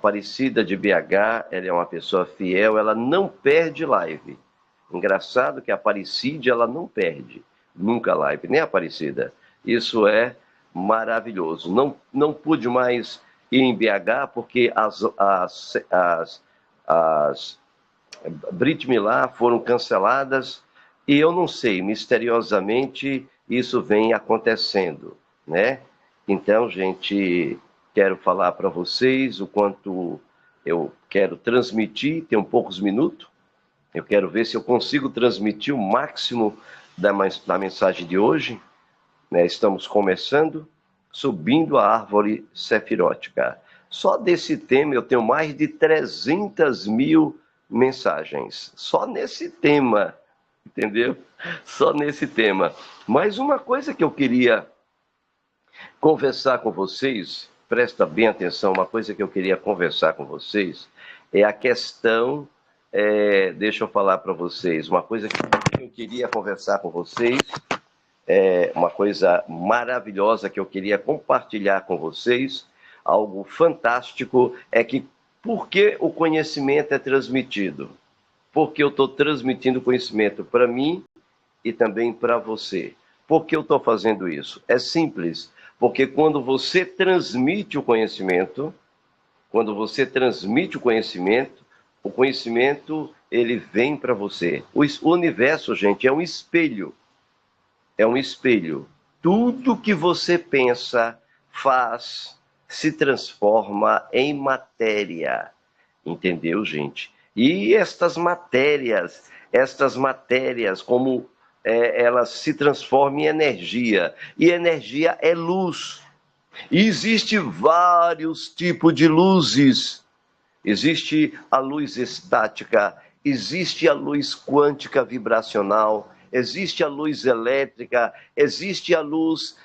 Aparecida de BH, ela é uma pessoa fiel, ela não perde live. Engraçado que a Aparecida, ela não perde nunca live, nem a Aparecida. Isso é maravilhoso. Não pude mais ir em BH porque as Brit Milá foram canceladas e eu não sei, misteriosamente isso vem acontecendo, né? Então, gente, quero falar para vocês o quanto eu quero transmitir, tem poucos minutos, eu quero ver se eu consigo transmitir o máximo da mensagem de hoje, né? Estamos começando, subindo a árvore sefirótica. Só desse tema eu tenho mais de 300 mil mensagens. Só nesse tema, entendeu? Só nesse tema. Mas uma coisa que eu queria conversar com vocês, presta bem atenção, uma coisa que eu queria conversar com vocês é a questão, deixa eu falar para vocês, uma coisa que eu queria conversar com vocês, uma coisa maravilhosa que eu queria compartilhar com vocês, algo fantástico, é que por que o conhecimento é transmitido? Porque eu estou transmitindo conhecimento para mim e também para você. Por que eu estou fazendo isso? É simples, porque quando você transmite o conhecimento, o conhecimento ele vem para você. O universo, gente, é um espelho. É um espelho. Tudo que você pensa, faz, se transforma em matéria. Entendeu, gente? E estas matérias, como elas se transformam em energia. E energia é luz. E existe vários tipos de luzes. Existe a luz estática, existe a luz quântica vibracional, existe a luz elétrica, existe a luz,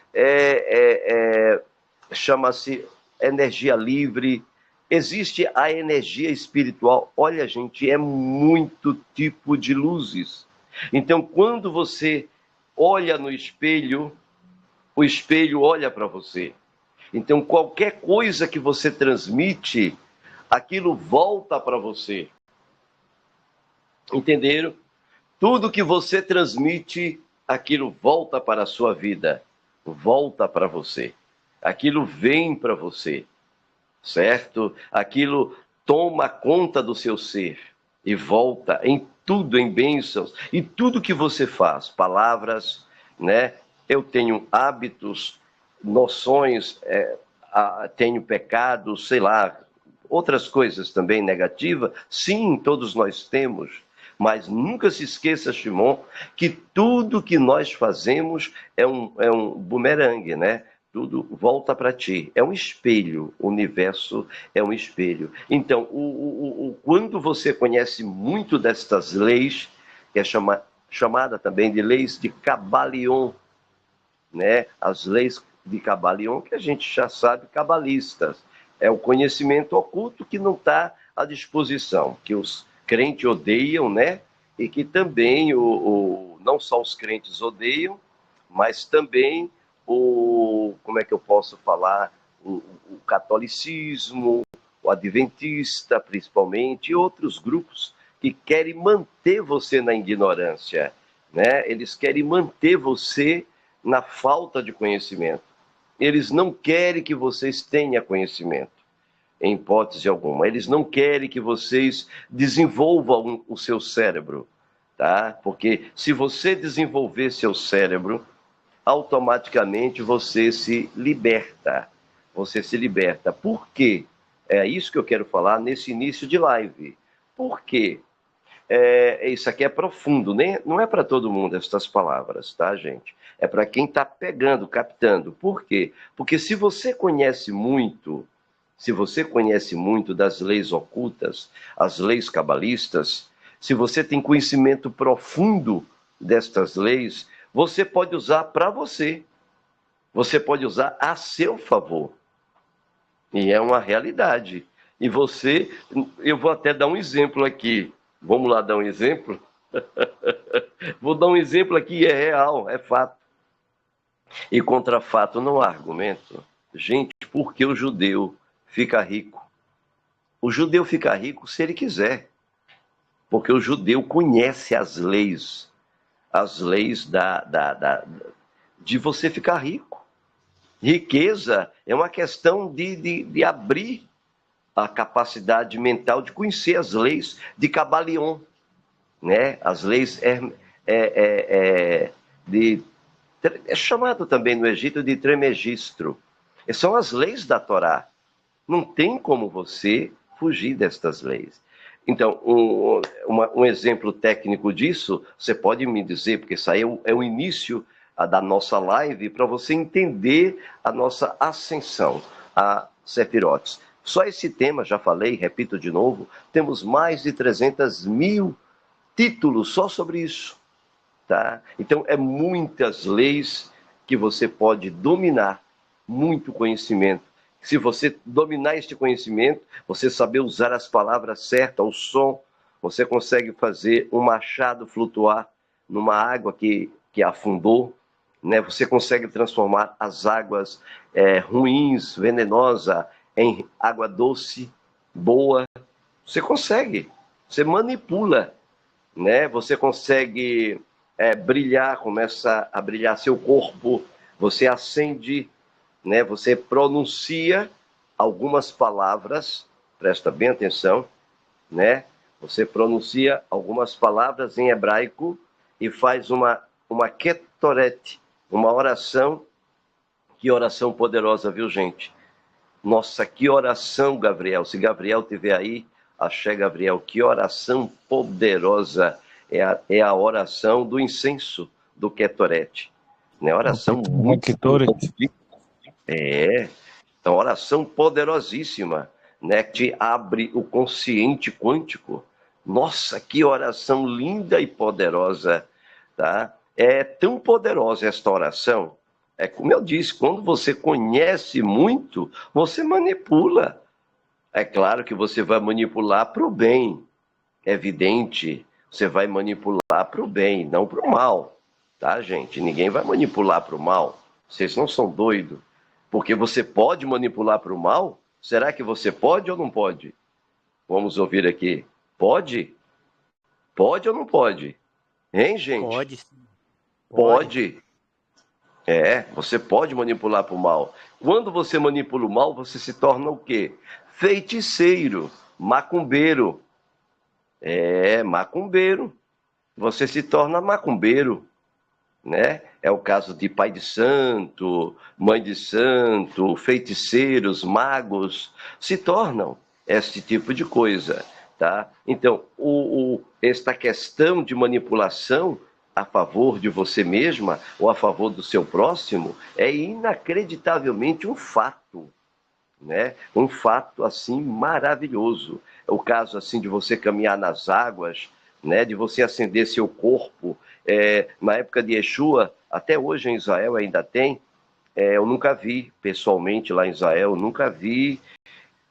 chama-se energia livre, existe a energia espiritual. Olha, gente, é muito tipo de luzes. Então, quando você olha no espelho, o espelho olha para você. Então, qualquer coisa que você transmite, aquilo volta para você. Entenderam? Tudo que você transmite, aquilo volta para a sua vida. Volta para você. Aquilo vem para você. Certo? Aquilo toma conta do seu ser e volta em tudo, em bênçãos. E tudo que você faz, palavras, né? Eu tenho hábitos, noções, tenho pecados, sei lá, outras coisas também negativas. Sim, todos nós temos. Mas nunca se esqueça, Shimon, que tudo que nós fazemos é um bumerangue, né? Tudo volta para ti. É um espelho. O universo é um espelho. Então, quando você conhece muito destas leis, que é chamada também de leis de Cabalion, né? As leis de Cabalion, que a gente já sabe, cabalistas. É o conhecimento oculto que não está à disposição, que os crentes odeiam, né? E que também, não só os crentes odeiam, mas também como é que eu posso falar, o catolicismo, o adventista, principalmente, e outros grupos que querem manter você na ignorância, né? Eles querem manter você na falta de conhecimento. Eles não querem que vocês tenham conhecimento, em hipótese alguma. Eles não querem que vocês desenvolvam o seu cérebro, tá? Porque se você desenvolver seu cérebro, automaticamente você se liberta. Você se liberta. Por quê? É isso que eu quero falar nesse início de live. Por quê? Isso aqui é profundo, né? Não é para todo mundo estas palavras, tá, gente? É para quem está pegando, captando. Por quê? Porque se você conhece muito das leis ocultas, as leis cabalistas, se você tem conhecimento profundo destas leis, você pode usar para você. Você pode usar a seu favor. E é uma realidade. E eu vou até dar um exemplo aqui. Vamos lá dar um exemplo? Vou dar um exemplo aqui, é real, é fato. E contra fato não há argumento. Gente, por que o judeu fica rico? O judeu fica rico se ele quiser, porque o judeu conhece as leis de você ficar rico. Riqueza é uma questão de abrir a capacidade mental de conhecer as leis de Cabalion, né? As leis de é chamado também no Egito de Trimegistro. São as leis da Torá. Não tem como você fugir destas leis. Então, um exemplo técnico disso, você pode me dizer, porque isso aí é o início da nossa live, para você entender a nossa ascensão a Sefirotes. Só esse tema, já falei, repito de novo, temos mais de 300 mil títulos só sobre isso. Tá? Então, é muitas leis que você pode dominar, muito conhecimento. Se você dominar este conhecimento, você saber usar as palavras certas, o som, você consegue fazer um machado flutuar numa água que afundou, né? Você consegue transformar as águas ruins, venenosa, em água doce, boa. Você consegue, você manipula, né? Você consegue brilhar, começa a brilhar seu corpo, você acende, né? Você pronuncia algumas palavras, presta bem atenção, né? Você pronuncia algumas palavras em hebraico e faz uma ketoret, uma oração. Que oração poderosa, viu, gente? Nossa, que oração, Gabriel. Se Gabriel estiver aí, axé, Gabriel, que oração poderosa é a oração do incenso do Ketoret. Né? Oração muito é uma oração poderosíssima, né? Que te abre o consciente quântico. Nossa, que oração linda e poderosa, tá? É tão poderosa esta oração. É como eu disse, quando você conhece muito, você manipula. É claro que você vai manipular para o bem, é evidente. Você vai manipular para o bem, não para o mal, tá, gente? Ninguém vai manipular para o mal. Vocês não são doidos. Porque você pode manipular para o mal? Será que você pode ou não pode? Vamos ouvir aqui. Pode? Pode ou não pode? Hein, gente? Pode. Pode. Você pode manipular para o mal. Quando você manipula o mal, você se torna o quê? Feiticeiro, macumbeiro. Macumbeiro. Você se torna macumbeiro, né? É o caso de pai de santo, mãe de santo, feiticeiros, magos, se tornam este tipo de coisa, tá? Então, esta questão de manipulação a favor de você mesma ou a favor do seu próximo é inacreditavelmente um fato, né? Um fato assim maravilhoso. O caso assim de você caminhar nas águas, né? De você acender seu corpo. Na época de Yeshua, até hoje em Israel ainda tem. Eu nunca vi pessoalmente lá em Israel, nunca vi.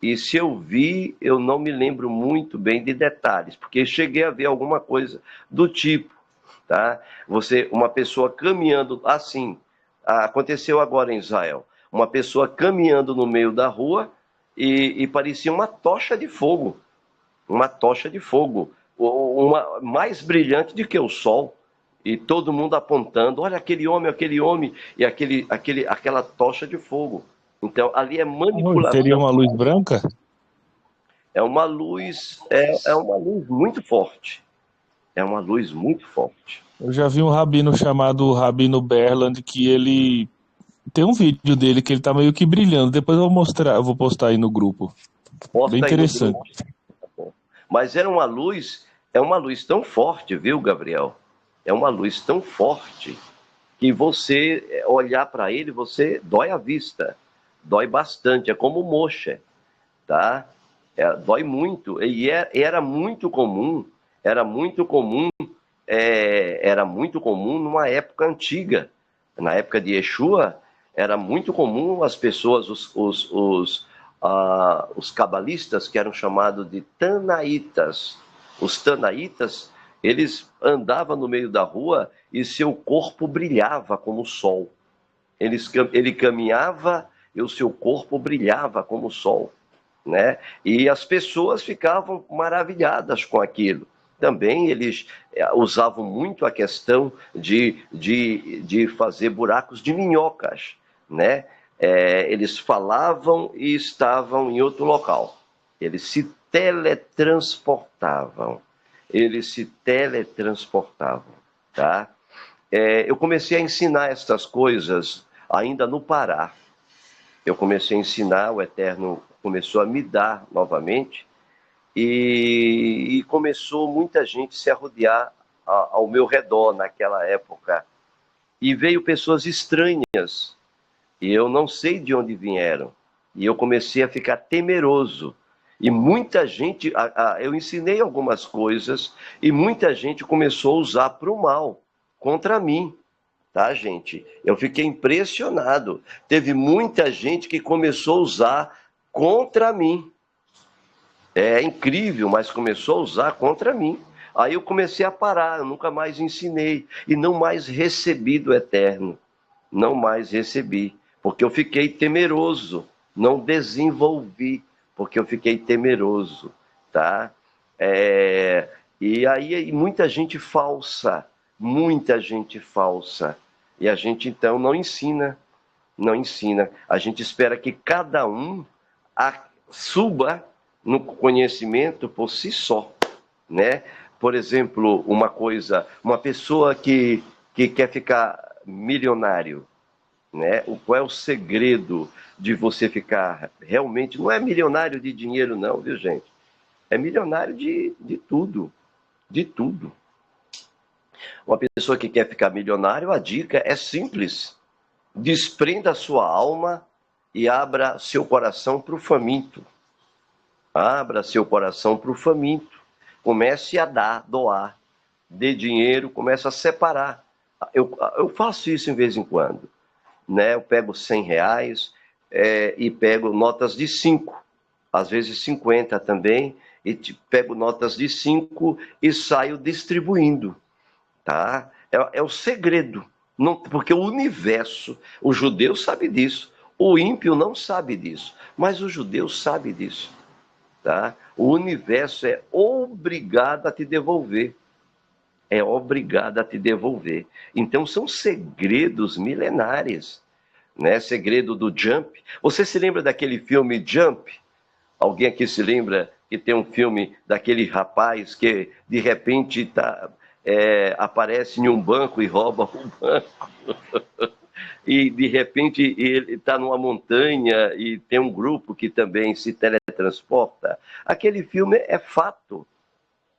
E se eu vi, eu não me lembro muito bem de detalhes, porque cheguei a ver alguma coisa do tipo, tá? Uma pessoa caminhando assim, aconteceu agora em Israel, uma pessoa caminhando no meio da rua e parecia uma tocha de fogo, uma mais brilhante do que o sol, e todo mundo apontando, olha aquele homem, e aquela tocha de fogo. Então, ali é Seria manipulação. uma luz branca? É uma luz muito forte. É uma luz muito forte. Eu já vi um rabino chamado Rabino Berland, que ele tem um vídeo dele que ele tá meio que brilhando. Depois eu vou postar aí no grupo. Bem Posta aí no interessante. grupo. Mas é uma luz tão forte, viu, Gabriel? É uma luz tão forte que você olhar para ele, você dói a vista. Dói bastante, é como moxa, tá? Dói muito. E era muito comum, era muito comum numa época antiga. Na época de Yeshua, era muito comum as pessoas, os cabalistas, que eram chamados de Tanaítas. Os Tanaítas, eles andavam no meio da rua e seu corpo brilhava como o sol. Ele caminhava e o seu corpo brilhava como o sol. né? E as pessoas ficavam maravilhadas com aquilo. Também eles usavam muito a questão de fazer buracos de minhocas, né? Eles falavam e estavam em outro local. Eles se teletransportavam. Eles se teletransportavam, tá? Eu comecei a ensinar estas coisas ainda no Pará. Eu comecei a ensinar, o Eterno começou a me dar novamente, e começou muita gente se arrodear ao meu redor naquela época. E veio pessoas estranhas, e eu não sei de onde vieram. E eu comecei a ficar temeroso. E muita gente, eu ensinei algumas coisas, e muita gente começou a usar para o mal, contra mim. Tá, gente? Eu fiquei impressionado. Teve muita gente que começou a usar contra mim. É incrível, mas começou a usar contra mim. Aí eu comecei a parar, eu nunca mais ensinei e não mais recebi do Eterno. Não mais recebi, porque eu fiquei temeroso, não desenvolvi, porque eu fiquei temeroso, tá? É, e aí muita gente falsa, muita gente falsa. E a gente então não ensina, não ensina. A gente espera que cada um suba no conhecimento por si só, né? Por exemplo, uma pessoa que quer ficar milionário, né? Qual é o segredo de você ficar realmente? Não é milionário de dinheiro, não, viu, gente? É milionário de tudo, de tudo. Uma pessoa que quer ficar milionário, a dica é simples: desprenda a sua alma e abra seu coração para o faminto. Abra seu coração para o faminto. Comece a doar. Dê dinheiro, comece a separar. Eu faço isso em vez em quando, né? Eu pego R$ 100 e pego notas de 5, às vezes 50 também, e pego notas de 5 e saio distribuindo, tá? É o segredo, não, porque o universo, o judeu sabe disso, o ímpio não sabe disso, mas o judeu sabe disso, tá? O universo é obrigado a te devolver. É obrigado a te devolver. Então são segredos milenares, né? Segredo do Jump. Você se lembra daquele filme Jump? Alguém aqui se lembra que tem um filme daquele rapaz que de repente aparece em um banco e rouba o banco? E de repente ele está numa montanha e tem um grupo que também se teletransporta. Aquele filme é fato.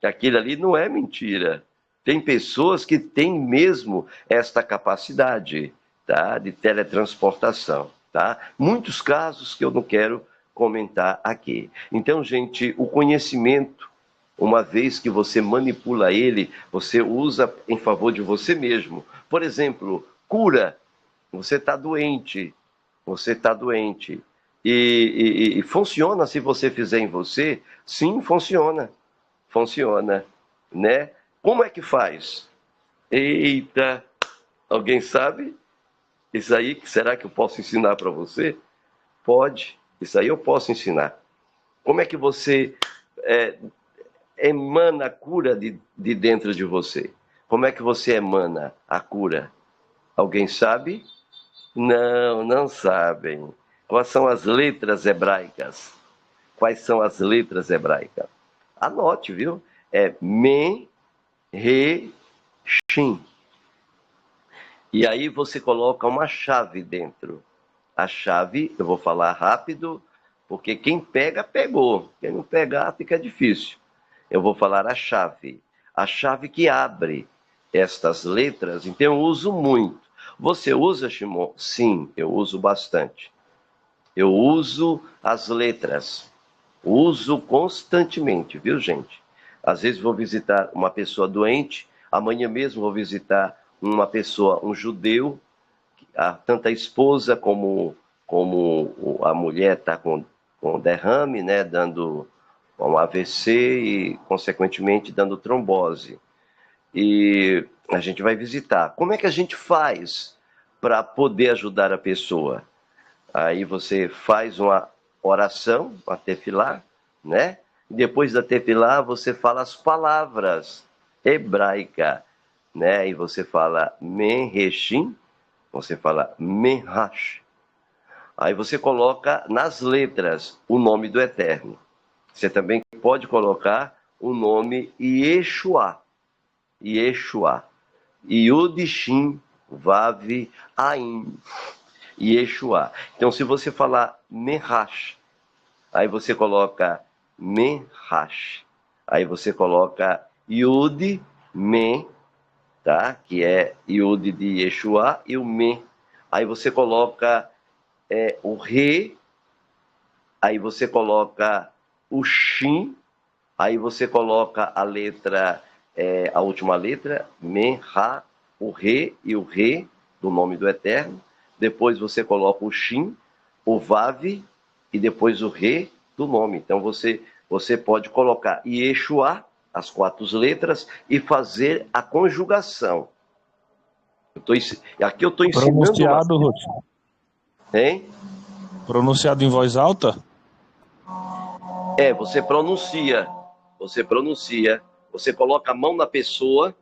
Aquilo ali não é mentira. Tem pessoas que têm mesmo esta capacidade, tá, de teletransportação, tá? Muitos casos que eu não quero comentar aqui. Então, gente, o conhecimento, uma vez que você manipula ele, você usa em favor de você mesmo. Por exemplo, cura. Você está doente, você está doente. E funciona se você fizer em você? Sim, funciona. Funciona, né? Como é que faz? Eita, alguém sabe? Isso aí, será que eu posso ensinar para você? Pode, isso aí eu posso ensinar. Como é que você emana a cura de dentro de você? Como é que você emana a cura? Alguém sabe? Não, não sabem. Quais são as letras hebraicas? Quais são as letras hebraicas? Anote, viu? É Men, Re, Shin. E aí você coloca uma chave dentro. A chave, eu vou falar rápido, porque quem pega, pegou. Quem não pegar, fica difícil. Eu vou falar a chave. A chave que abre estas letras, então eu uso muito. Você usa, Shimon? Sim, eu uso bastante. Eu uso as letras. Uso constantemente, viu, gente? Às vezes vou visitar uma pessoa doente, amanhã mesmo vou visitar uma pessoa, um judeu, tanto a esposa como a mulher está com derrame, né, dando um AVC e, consequentemente, dando trombose. E a gente vai visitar. Como é que a gente faz para poder ajudar a pessoa? Aí você faz oração, a tefilá, né? Depois da tefilá, você fala as palavras hebraicas, né? E você fala menheshim, você fala menhash. Aí você coloca nas letras o nome do Eterno. Você também pode colocar o nome Yeshua. Yeshua. Yud Shin Vav Ain. Yeshua. Então, se você falar Menhash, aí você coloca Menhash. Aí você coloca Yud Men, tá? Que é Yud de Yeshua e o Men. Aí você coloca o Re, aí você coloca o Shin, aí você coloca a letra, a última letra, Men, Ha, o Re e o Re, do nome do Eterno. Depois você coloca o Shin, o Vav e depois o Re do nome. Então você pode colocar Yeshua, as 4 letras, e fazer a conjugação. Aqui eu estou ensinando Pronunciado, uma... Ruth? Hein? Pronunciado em voz alta? Você pronuncia, você coloca a mão na pessoa,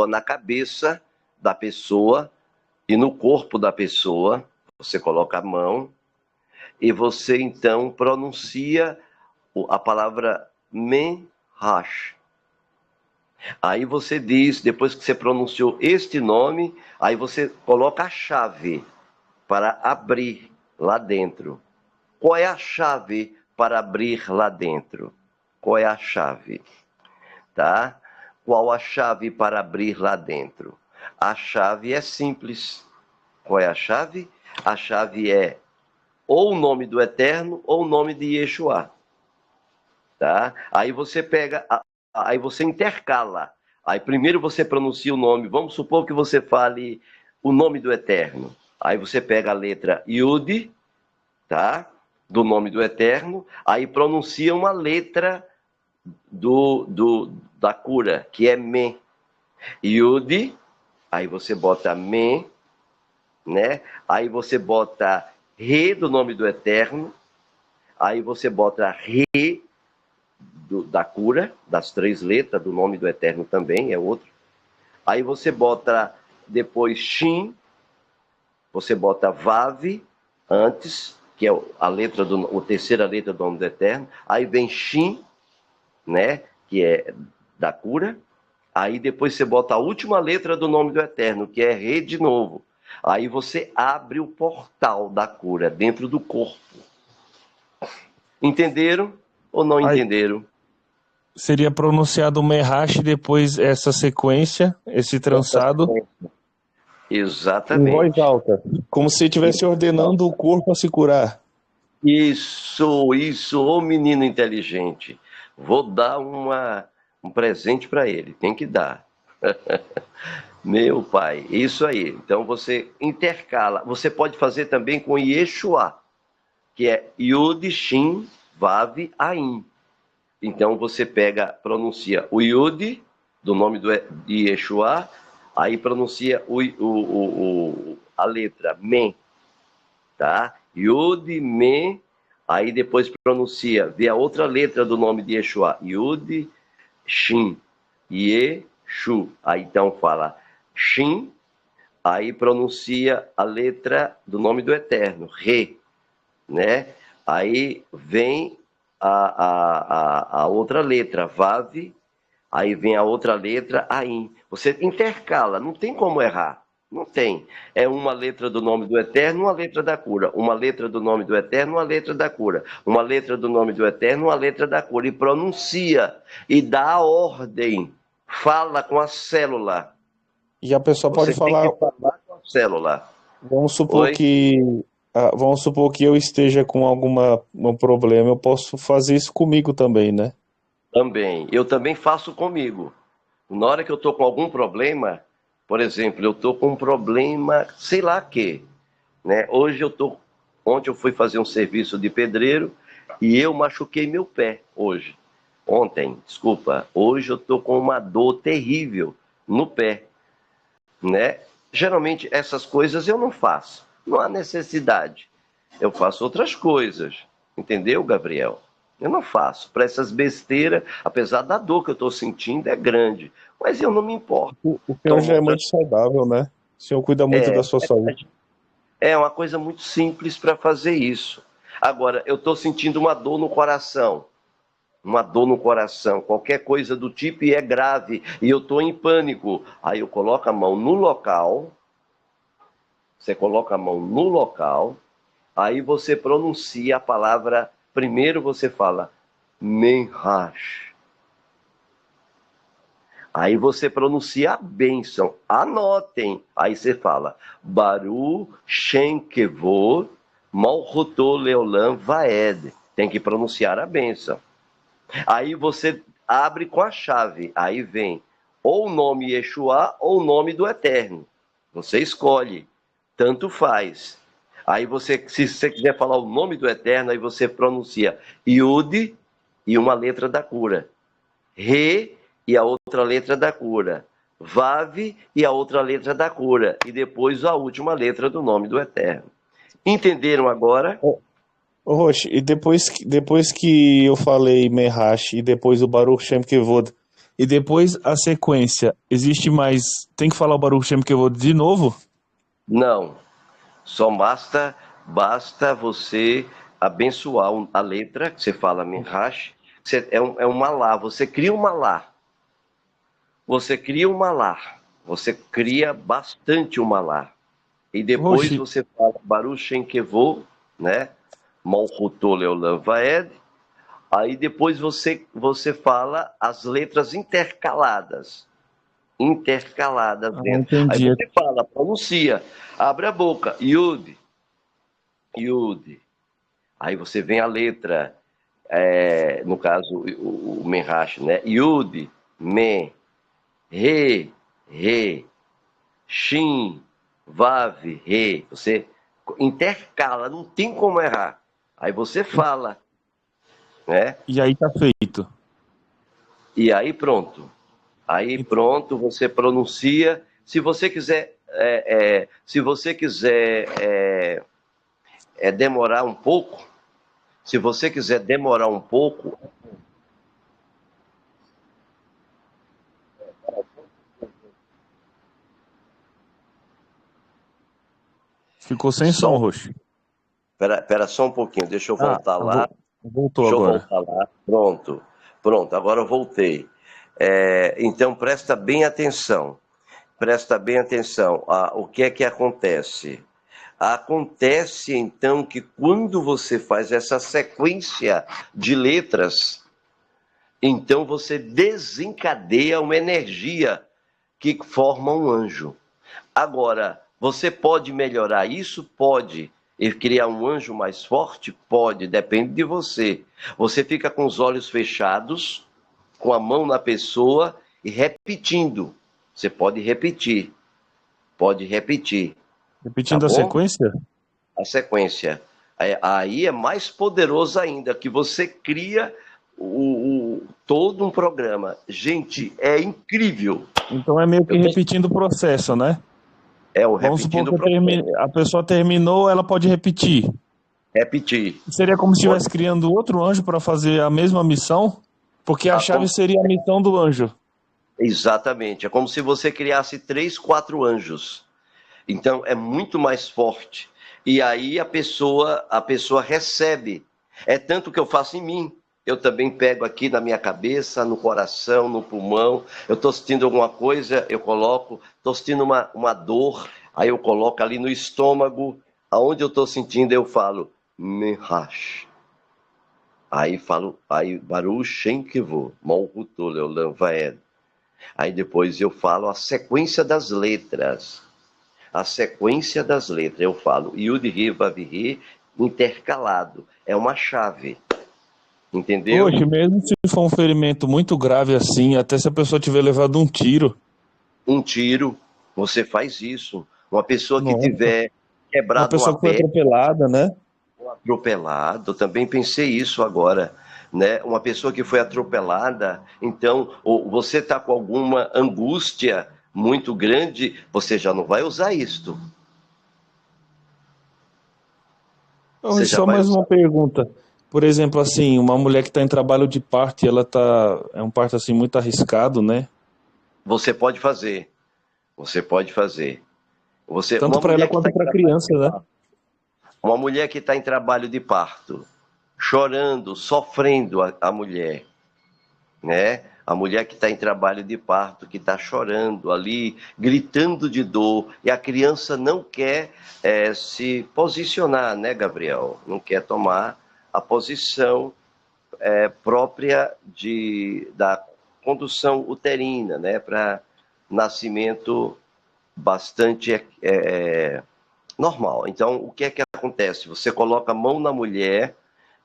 na cabeça da pessoa e no corpo da pessoa, você coloca a mão e você então pronuncia a palavra Menhash. Aí você diz, depois que você pronunciou este nome, aí você coloca a chave para abrir lá dentro. Qual é a chave para abrir lá dentro? Qual é a chave? Tá? Qual a chave para abrir lá dentro? A chave é simples. Qual é a chave? A chave é ou o nome do Eterno ou o nome de Yeshua. Tá? Aí você pega, aí você intercala. Aí primeiro você pronuncia o nome. Vamos supor que você fale o nome do Eterno. Aí você pega a letra Yud, tá? Do nome do Eterno, aí pronuncia uma letra da cura, que é Me. Yud, aí você bota Me, né? Aí você bota Re do nome do Eterno, aí você bota Re da cura, das 3 letras do nome do Eterno também, é outro. Aí você bota depois Shin, você bota Vav antes, que é a terceira letra do nome do Eterno. Aí vem Shin, né, que é da cura. Aí depois você bota a última letra do nome do Eterno, que é Re de novo. Aí você abre o portal da cura dentro do corpo. Entenderam ou não Aí entenderam? seria pronunciado Mehash depois essa sequência, esse trançado, em voz Exatamente. alta, como se estivesse ordenando o corpo a se curar. Isso, ô menino inteligente. Vou dar um presente para ele, tem que dar. Meu pai, isso aí. Então você intercala. Você pode fazer também com Yeshua, que é Yud, Shin, Vav, Ain. Então você pronuncia o Yud, do nome de Yeshua, aí pronuncia a letra Men, tá? Yud, Men, aí depois pronuncia, vê a outra letra do nome de Yeshua, Yud, Shin, Yeshu. Aí então fala Shin, aí pronuncia a letra do nome do Eterno, Re, né? Aí vem a outra letra, Vav, aí vem a outra letra, Ain. Você intercala, não tem como errar. Não tem. É uma letra do nome do Eterno, uma letra da cura. Uma letra do nome do Eterno, uma letra da cura. Uma letra do nome do Eterno, uma letra da cura. E pronuncia. E dá a ordem. Fala com a célula. E a pessoa pode Você tem falar, que falar com a célula. vamos supor Oi? que, vamos supor que eu esteja com um problema, eu posso fazer isso comigo também, né? Também. Eu também faço comigo. Na hora que eu estou com algum problema, por exemplo, eu estou com um problema, sei lá que, né? Ontem eu fui fazer um serviço de pedreiro e eu machuquei meu pé hoje. Ontem, desculpa. Hoje eu estou com uma dor terrível no pé, né? Geralmente essas coisas eu não faço, não há necessidade. Eu faço outras coisas. Entendeu, Gabriel? Eu não faço. Para essas besteiras, apesar da dor que eu estou sentindo, é grande. Mas eu não me importo. O senhor Tomo já é outra. muito saudável, né? O senhor cuida muito da É, sua saúde. é uma coisa muito simples para fazer isso. Agora, eu estou sentindo uma dor no coração. Uma dor no coração, qualquer coisa do tipo, e é grave, e eu estou em pânico. Aí eu coloco a mão no local, você coloca a mão no local, aí você pronuncia a palavra, primeiro você fala, Menhash. Aí você pronuncia a bênção, anotem. Aí você fala, Baru Shem Kevod Malchuto Leolam Vaed. Tem que pronunciar a bênção. Aí você abre com a chave, aí vem ou o nome Yeshua ou o nome do Eterno. Você escolhe, tanto faz. Aí você, se você quiser falar o nome do Eterno, aí você pronuncia Yud e uma letra da cura. Re e a outra letra da cura. Vav e a outra letra da cura. E depois a última letra do nome do Eterno. Entenderam agora? Ô, Roche, e depois que eu falei Mehash, e depois o Baruch Shem Kevod, e depois a sequência, existe mais... Tem que falar o Baruch Shem Kevod de novo? Não. Só basta você abençoar a letra, que você fala Minhash, é uma lá, você cria uma lá. Você cria uma lá. Você cria bastante uma lá. E depois Roche, você fala Baruch Shem Kevod, né? Malchuto Leolam Vaed. Aí depois você fala as letras intercaladas. Intercaladas dentro. Aí entendi. você fala, pronuncia, abre a boca, Yud, Yud. Aí você vem a letra, no caso, o Menhash, né? Yud, Me, Re, Shin, Vav, Re. Você intercala, não tem como errar. Aí você fala, né? E aí tá feito. E aí pronto. Aí pronto, você pronuncia. Se você quiser, demorar um pouco, se você quiser demorar um pouco, Ficou sem som, só, Roche. pera só um pouquinho, deixa eu Ah, voltar lá. voltou Deixa eu agora. voltar lá. Pronto, pronto, agora eu voltei. Então presta bem atenção. Presta bem atenção. O que é que acontece? Acontece então que quando você faz essa sequência de letras, então você desencadeia uma energia que forma um anjo. Agora, você pode melhorar isso? Pode. E criar um anjo mais forte? Pode, depende de você. Você fica com os olhos fechados, com a mão na pessoa e repetindo. Você pode repetir. Pode repetir, tá Repetindo a bom? sequência? A sequência. Aí é mais poderoso ainda, que você cria todo um programa. Gente, é incrível. Então é meio que Eu tô, repetindo o processo, né? o Vamos supor repetindo o que processo. a pessoa terminou, ela pode repetir. Repetir. Seria como se Pode. estivesse criando outro anjo para fazer a mesma missão, porque a chave Como, seria a missão do anjo. exatamente. É como se você criasse 3, 4 anjos. Então é muito mais forte. E aí a pessoa recebe. É tanto que eu faço em mim. Eu também pego aqui na minha cabeça, no coração, no pulmão. Eu estou sentindo alguma coisa, eu coloco. Estou sentindo uma dor, aí eu coloco ali no estômago. Aonde eu estou sentindo, eu falo, Mehash. Aí falo, aí Baruch Shem Kevod, Malchuto Leolam Vaed. Aí depois eu falo a sequência das letras. A sequência das letras. Eu falo Yud, Ri, Vav, Ri, intercalado. É uma chave. Entendeu? Hoje, mesmo se for um ferimento muito grave assim, até se a pessoa tiver levado um tiro, Um tiro, você faz isso. Uma pessoa que nossa, tiver uma quebrado uma pessoa que foi perna, atropelada, né? ou atropelado, eu também pensei isso agora. Né? Uma pessoa que foi atropelada, então, ou você está com alguma angústia muito grande, você já não vai usar isto. Você já Só vai mais uma usar. pergunta. Por exemplo, assim, uma mulher que está em trabalho de parto, e ela tá, é um parto assim muito arriscado, né? Você pode fazer. Você pode fazer. Tanto Uma para ela mulher que está quanto em para a trabalho criança, de né? parto, uma mulher que está em trabalho de parto, chorando, sofrendo a mulher, né? A mulher que está em trabalho de parto, que está chorando ali, gritando de dor, e a criança não quer se posicionar, né, Gabriel? Não quer tomar a posição própria da condução uterina, né, para nascimento bastante normal. Então, o que é que acontece? Você coloca a mão na mulher,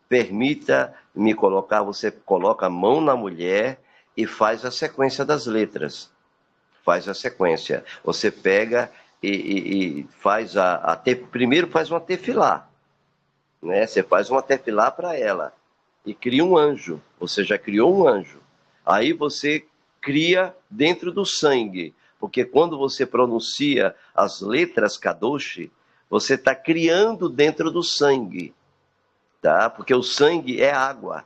permita-me colocar, você coloca a mão na mulher e faz a sequência das letras. Faz a sequência. Você pega e faz primeiro faz uma tefilá, né? Você faz uma tefilá para ela e cria um anjo. Você já criou um anjo. Aí você cria dentro do sangue, porque quando você pronuncia as letras Kadosh, você está criando dentro do sangue, tá? Porque o sangue é água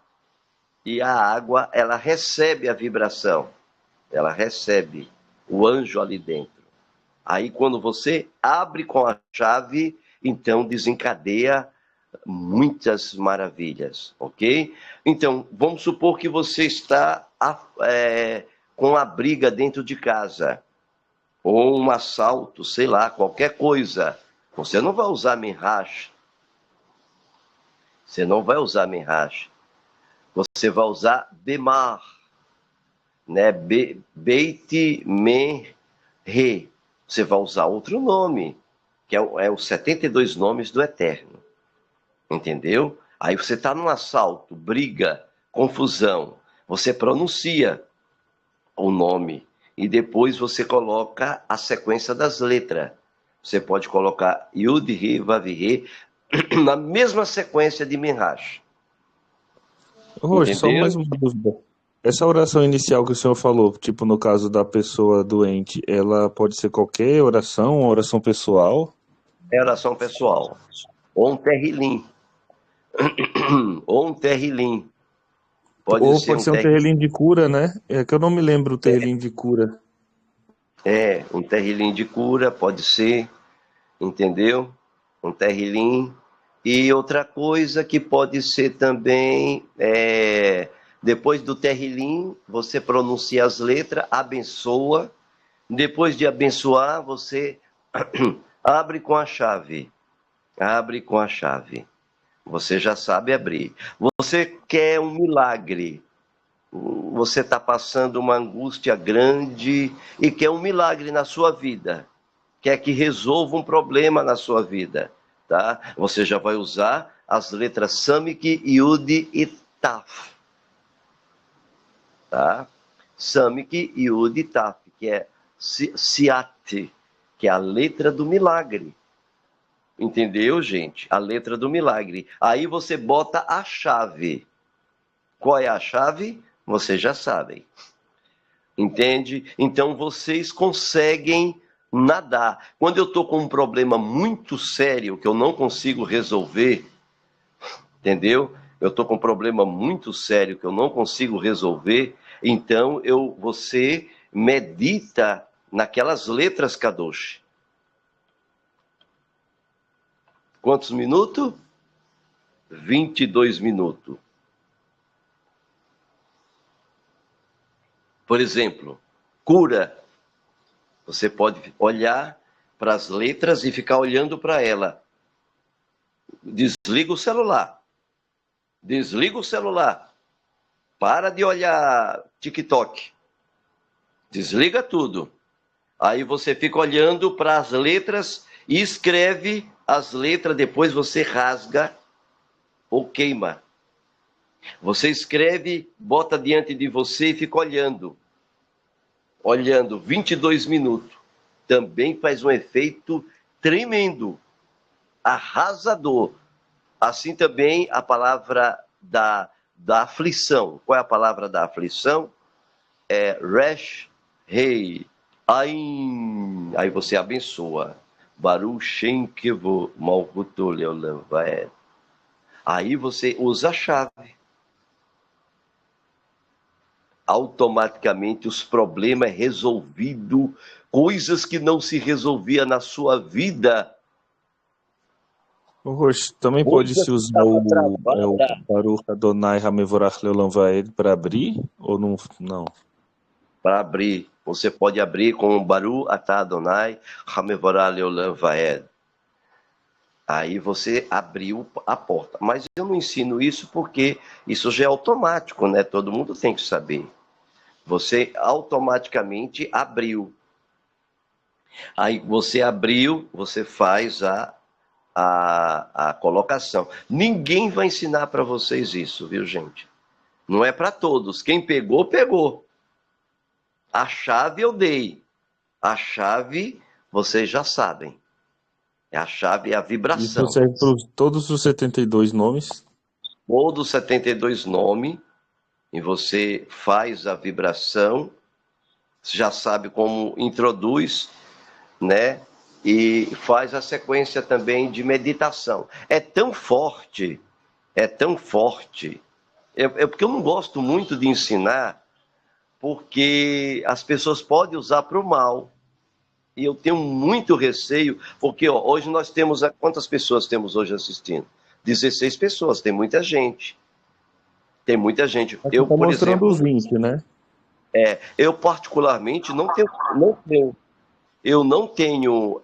e a água ela recebe a vibração, ela recebe o anjo ali dentro. Aí quando você abre com a chave, então desencadeia muitas maravilhas, ok? Então, vamos supor que você está com a briga dentro de casa, ou um assalto, sei lá, qualquer coisa. Você não vai usar Minhash, você não vai usar Minhash, você vai usar Demar, né? Beit Men Re. Você vai usar outro nome, que é os 72 nomes do Eterno. Entendeu? Aí você está num assalto, briga, confusão. Você pronuncia o nome e depois você coloca a sequência das letras. Você pode colocar Yud, Re, Vav, Re na mesma sequência de Minhash. Roxo, só mais Entendeu? uma dúvida. Essa oração inicial que o senhor falou, tipo no caso da pessoa doente, ela pode ser qualquer oração, uma oração pessoal? É oração pessoal. Ou um terrilim. Ou um terrilim. Pode Ou ser pode um ser um terrilim. terrelinho de cura, né? É que eu não me lembro o terrelinho de cura. Um terrilim de cura, pode ser. Entendeu? Um terrilim. E outra coisa que pode ser também, depois do terrilim, você pronuncia as letras, abençoa. Depois de abençoar, você abre com a chave. Abre com a chave. Você já sabe abrir. Você quer um milagre. Você está passando uma angústia grande e quer um milagre na sua vida. Quer que resolva um problema na sua vida, tá? Você já vai usar as letras Samik, Yud e Taf, tá? Samik, Yud e Taf, que é Siat, que é a letra do milagre. Entendeu, gente? A letra do milagre. Aí você bota a chave. Qual é a chave? Vocês já sabem. Entende? Então vocês conseguem nadar. Quando eu estou com um problema muito sério que eu não consigo resolver, entendeu? Eu estou com um problema muito sério que eu não consigo resolver, então você medita naquelas letras Kadosh. Quantos minutos? 22 minutos. Por exemplo, cura. Você pode olhar para as letras e ficar olhando para ela. Desliga o celular. Desliga o celular. Para de olhar TikTok. Desliga tudo. Aí você fica olhando para as letras e escreve as letras, depois você rasga ou queima. Você escreve, bota diante de você e fica olhando. Olhando 22 minutos. Também faz um efeito tremendo, arrasador. Assim também a palavra da aflição. Qual é a palavra da aflição? É Resh, Rei, Ain. Aí você abençoa. Baruch Shem Kevo Malkuto Leolam Vaed. Aí você usa a chave. Automaticamente os problemas é resolvido, coisas que não se resolvia na sua vida, Ô, Roxo, também pode coisas se que usar estavam o travadas. Baruch Adonai Hamevorach Leolam Vaed para abrir? Ou não? Não. Para abrir, você pode abrir com o Baru Atah Adonai Hamevorah Leolam Vaed. Aí você abriu a porta. Mas eu não ensino isso porque isso já é automático, né? Todo mundo tem que saber. Você automaticamente abriu. Aí você abriu, você faz a colocação. Ninguém vai ensinar para vocês isso, viu, gente? Não é para todos. Quem pegou, pegou. A chave eu dei. A chave vocês já sabem. A chave é a Isso vibração. serve para todos os 72 nomes. Todos os 72 nomes, e você faz a vibração, já sabe como introduz, né? E faz a sequência também de meditação. É tão forte, é tão forte. É porque eu não gosto muito de ensinar, porque as pessoas podem usar para o mal. E eu tenho muito receio, porque ó, hoje nós temos. Quantas pessoas temos hoje assistindo? 16 pessoas, tem muita gente. Tem muita gente. Aqui Eu, está por mostrando exemplo, 20, né? eu particularmente eu não tenho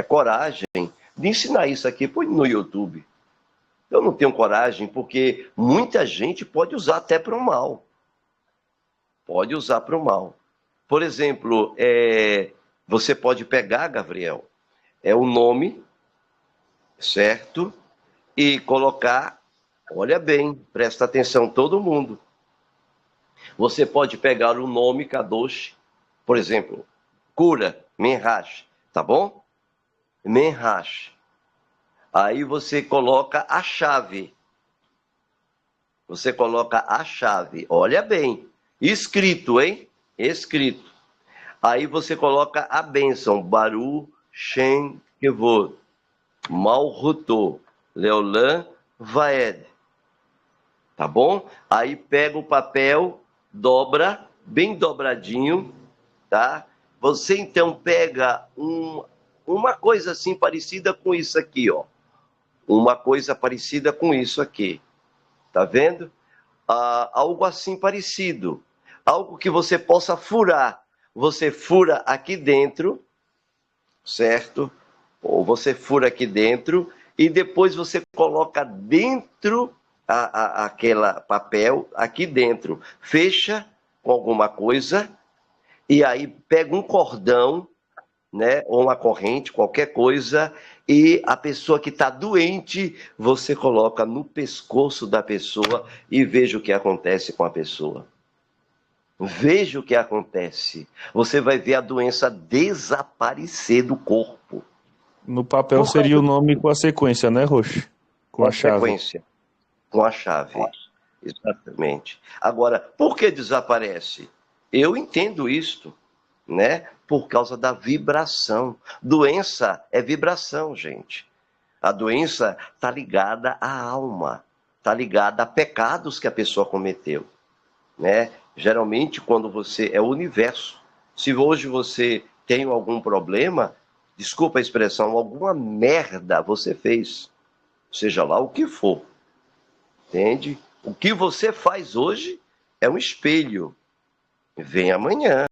coragem de ensinar isso aqui no YouTube. Eu não tenho coragem, porque muita gente pode usar até para o mal. Pode usar para o mal. Por exemplo, você pode pegar, Gabriel, o nome, certo? E colocar, olha bem, presta atenção todo mundo. Você pode pegar o nome Kadosh, por exemplo, cura, Menhash, tá bom? Menhash. Aí você coloca a chave. Você coloca a chave, olha bem, escrito, hein? Escrito. Aí você coloca a bênção, Baru Shem Kevod, Malhuto, Leolam Vaed. Tá bom? Aí pega o papel, dobra, bem dobradinho, tá? Você então pega uma coisa assim parecida com isso aqui, ó. Uma coisa parecida com isso aqui. Tá vendo? Algo assim parecido. Algo que você possa furar. Você fura aqui dentro, certo? Ou você fura aqui dentro e depois você coloca dentro aquela papel aqui dentro. Fecha com alguma coisa e aí pega um cordão, né, ou uma corrente, qualquer coisa, e a pessoa que está doente, você coloca no pescoço da pessoa e veja o que acontece com a pessoa. Veja o que acontece. Você vai ver a doença desaparecer do corpo. No papel Por seria causa o nome com a sequência, né, Roxo? Com a da chave. sequência, com a chave. Exatamente. Agora, por que desaparece? Eu entendo isto, né? Por causa da vibração. Doença é vibração, gente. A doença está ligada à alma, está ligada a pecados que a pessoa cometeu, né? Geralmente, quando você é o universo. Se hoje você tem algum problema, desculpa a expressão, alguma merda você fez, seja lá o que for, entende? O que você faz hoje é um espelho. Vem amanhã.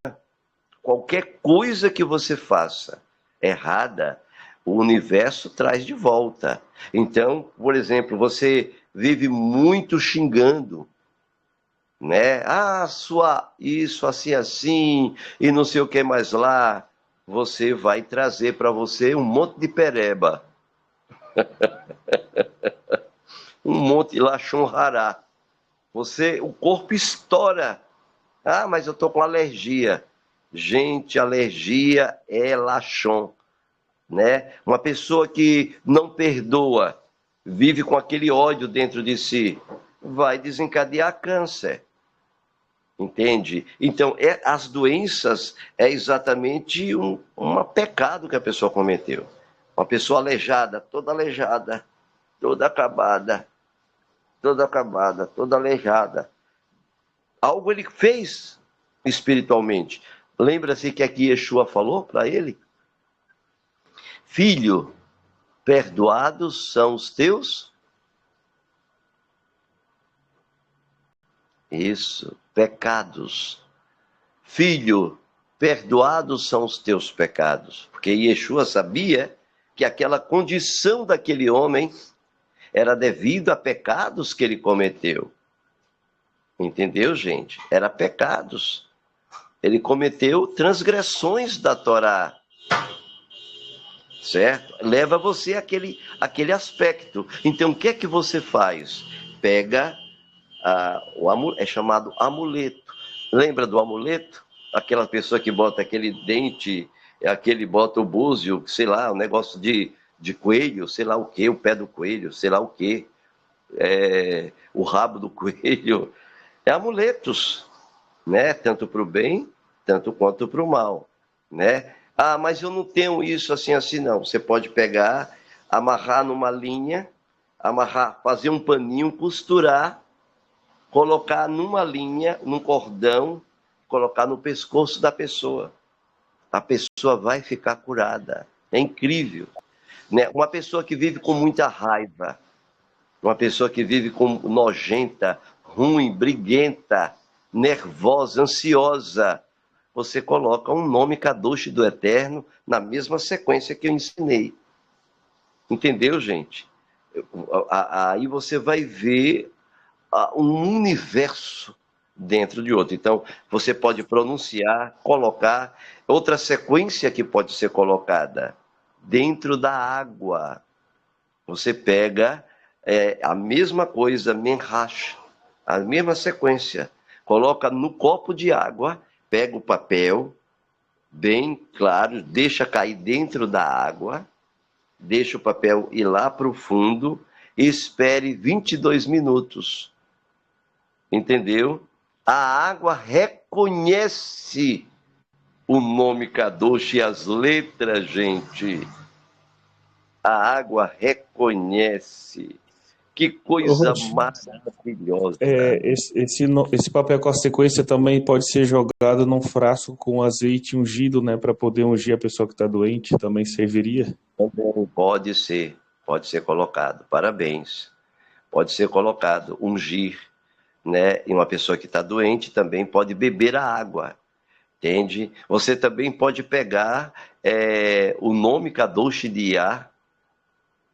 Qualquer coisa que você faça errada, o universo traz de volta. Então, por exemplo, você vive muito xingando, né? Isso, assim, assim, e não sei o que mais lá. Você vai trazer para você um monte de pereba, um monte de lachon rará. O corpo estoura. Mas eu tô com alergia. Gente, alergia é lachon, né? Uma pessoa que não perdoa, vive com aquele ódio dentro de si, vai desencadear câncer. Entende? Então, as doenças é exatamente um pecado que a pessoa cometeu. Uma pessoa aleijada, toda acabada, toda acabada, toda aleijada. Algo ele fez espiritualmente. Lembra-se que aqui Yeshua falou para ele? Filho, perdoados são os teus? Isso, pecados. Filho, perdoados são os teus pecados. Porque Yeshua sabia que aquela condição daquele homem era devido a pecados que ele cometeu. Entendeu, gente? Era pecados. Ele cometeu transgressões da Torá. Certo? Leva você àquele aspecto. Então, o que é que você faz? Pega, é chamado amuleto. Lembra do amuleto? Aquela pessoa que bota aquele dente, bota o búzio, sei lá, um negócio de coelho, sei lá o que, o pé do coelho, sei lá o que, o rabo do coelho. É amuletos, né? Tanto para o bem, tanto quanto para o mal, né? Ah, mas eu não tenho isso assim, não. Você pode pegar, amarrar numa linha, fazer um paninho, costurar, colocar numa linha, num cordão, colocar no pescoço da pessoa. A pessoa vai ficar curada. É incrível, né? Uma pessoa que vive com muita raiva, uma pessoa que vive com nojenta, ruim, briguenta, nervosa, ansiosa, você coloca um nome Kadosh do Eterno na mesma sequência que eu ensinei. Entendeu, gente? Aí você vai ver um universo dentro de outro. Então, você pode pronunciar, colocar. Outra sequência que pode ser colocada dentro da água. Você pega a mesma coisa, menhash, a mesma sequência. Coloca no copo de água, pega o papel, bem claro, deixa cair dentro da água, deixa o papel ir lá para o fundo e espere 22 minutos. Entendeu? A água reconhece o nome Kadosh e as letras, gente. A água reconhece. Que coisa maravilhosa. Esse papel com a sequência também pode ser jogado num frasco com azeite ungido, né, para poder ungir a pessoa que está doente, também serviria? Pode ser colocado. Parabéns. Pode ser colocado, ungir, né? E uma pessoa que está doente também pode beber a água, entende? Você também pode pegar o nome Kadosh de Yah,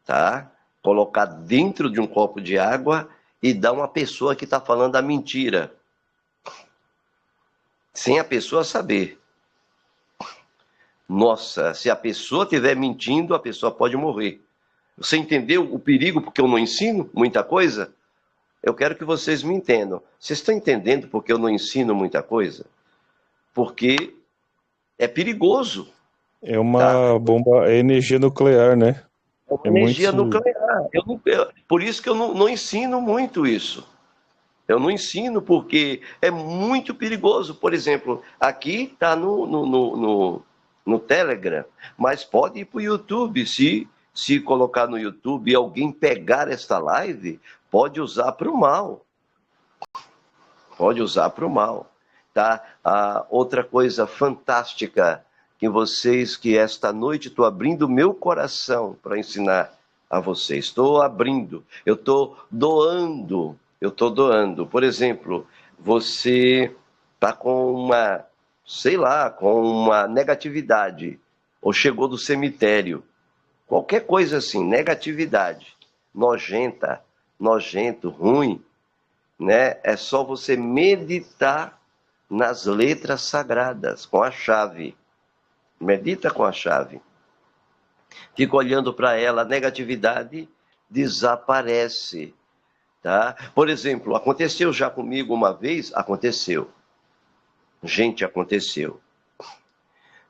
tá? Colocar dentro de um copo de água e dar uma pessoa que está falando a mentira, sem a pessoa saber. Nossa, se a pessoa estiver mentindo, a pessoa pode morrer. Você entendeu o perigo porque eu não ensino muita coisa? Eu quero que vocês me entendam. Vocês estão entendendo porque eu não ensino muita coisa? Porque é perigoso. É uma bomba, é energia nuclear, né? É Energia muito. nuclear. Por isso que eu não ensino muito isso. Eu não ensino porque é muito perigoso. Por exemplo, aqui está no Telegram, mas pode ir para o YouTube. Se colocar no YouTube e alguém pegar esta live, pode usar para o mal. Pode usar para o mal. Tá? Outra coisa fantástica que esta noite estou abrindo meu coração para ensinar a vocês. Estou abrindo, eu estou doando. Por exemplo, você está com uma negatividade, ou chegou do cemitério, qualquer coisa assim, negatividade, nojento, ruim, né? É só você meditar nas letras sagradas, com a chave. Medita com a chave. Fica olhando para ela, a negatividade desaparece. Tá? Por exemplo, aconteceu já comigo uma vez, aconteceu. Gente, aconteceu.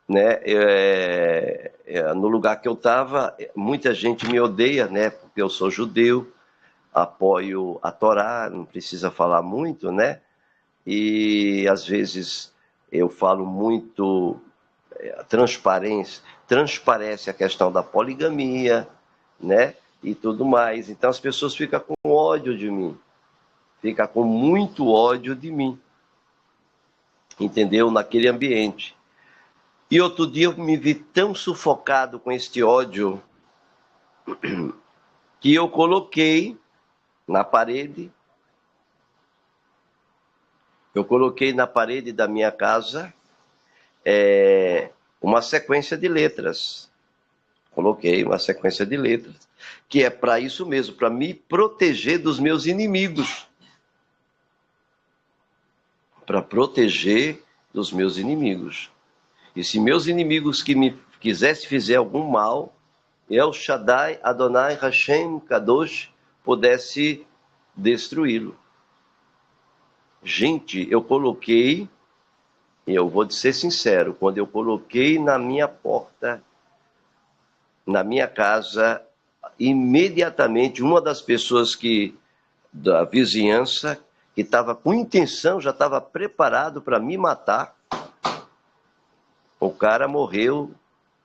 Né? No lugar que eu estava, muita gente me odeia, né? Porque eu sou judeu, apoio a Torá, não precisa falar muito, né? E às vezes eu falo muito, transparece a questão da poligamia, né? E tudo mais. Então as pessoas ficam com ódio de mim. fica com muito ódio de mim, entendeu? Naquele ambiente. E outro dia eu me vi tão sufocado com este ódio que eu coloquei na parede, da minha casa uma sequência de letras. Coloquei uma sequência de letras, que é para isso mesmo, para me proteger dos meus inimigos. Para proteger dos meus inimigos. E se meus inimigos que me quisessem fazer algum mal, El Shaddai, Adonai, Hashem, Kadosh, pudesse destruí-lo. Gente, eu vou ser sincero, quando eu coloquei na minha porta, na minha casa, imediatamente uma das pessoas da vizinhança, que estava com intenção, já estava preparado para me matar, o cara morreu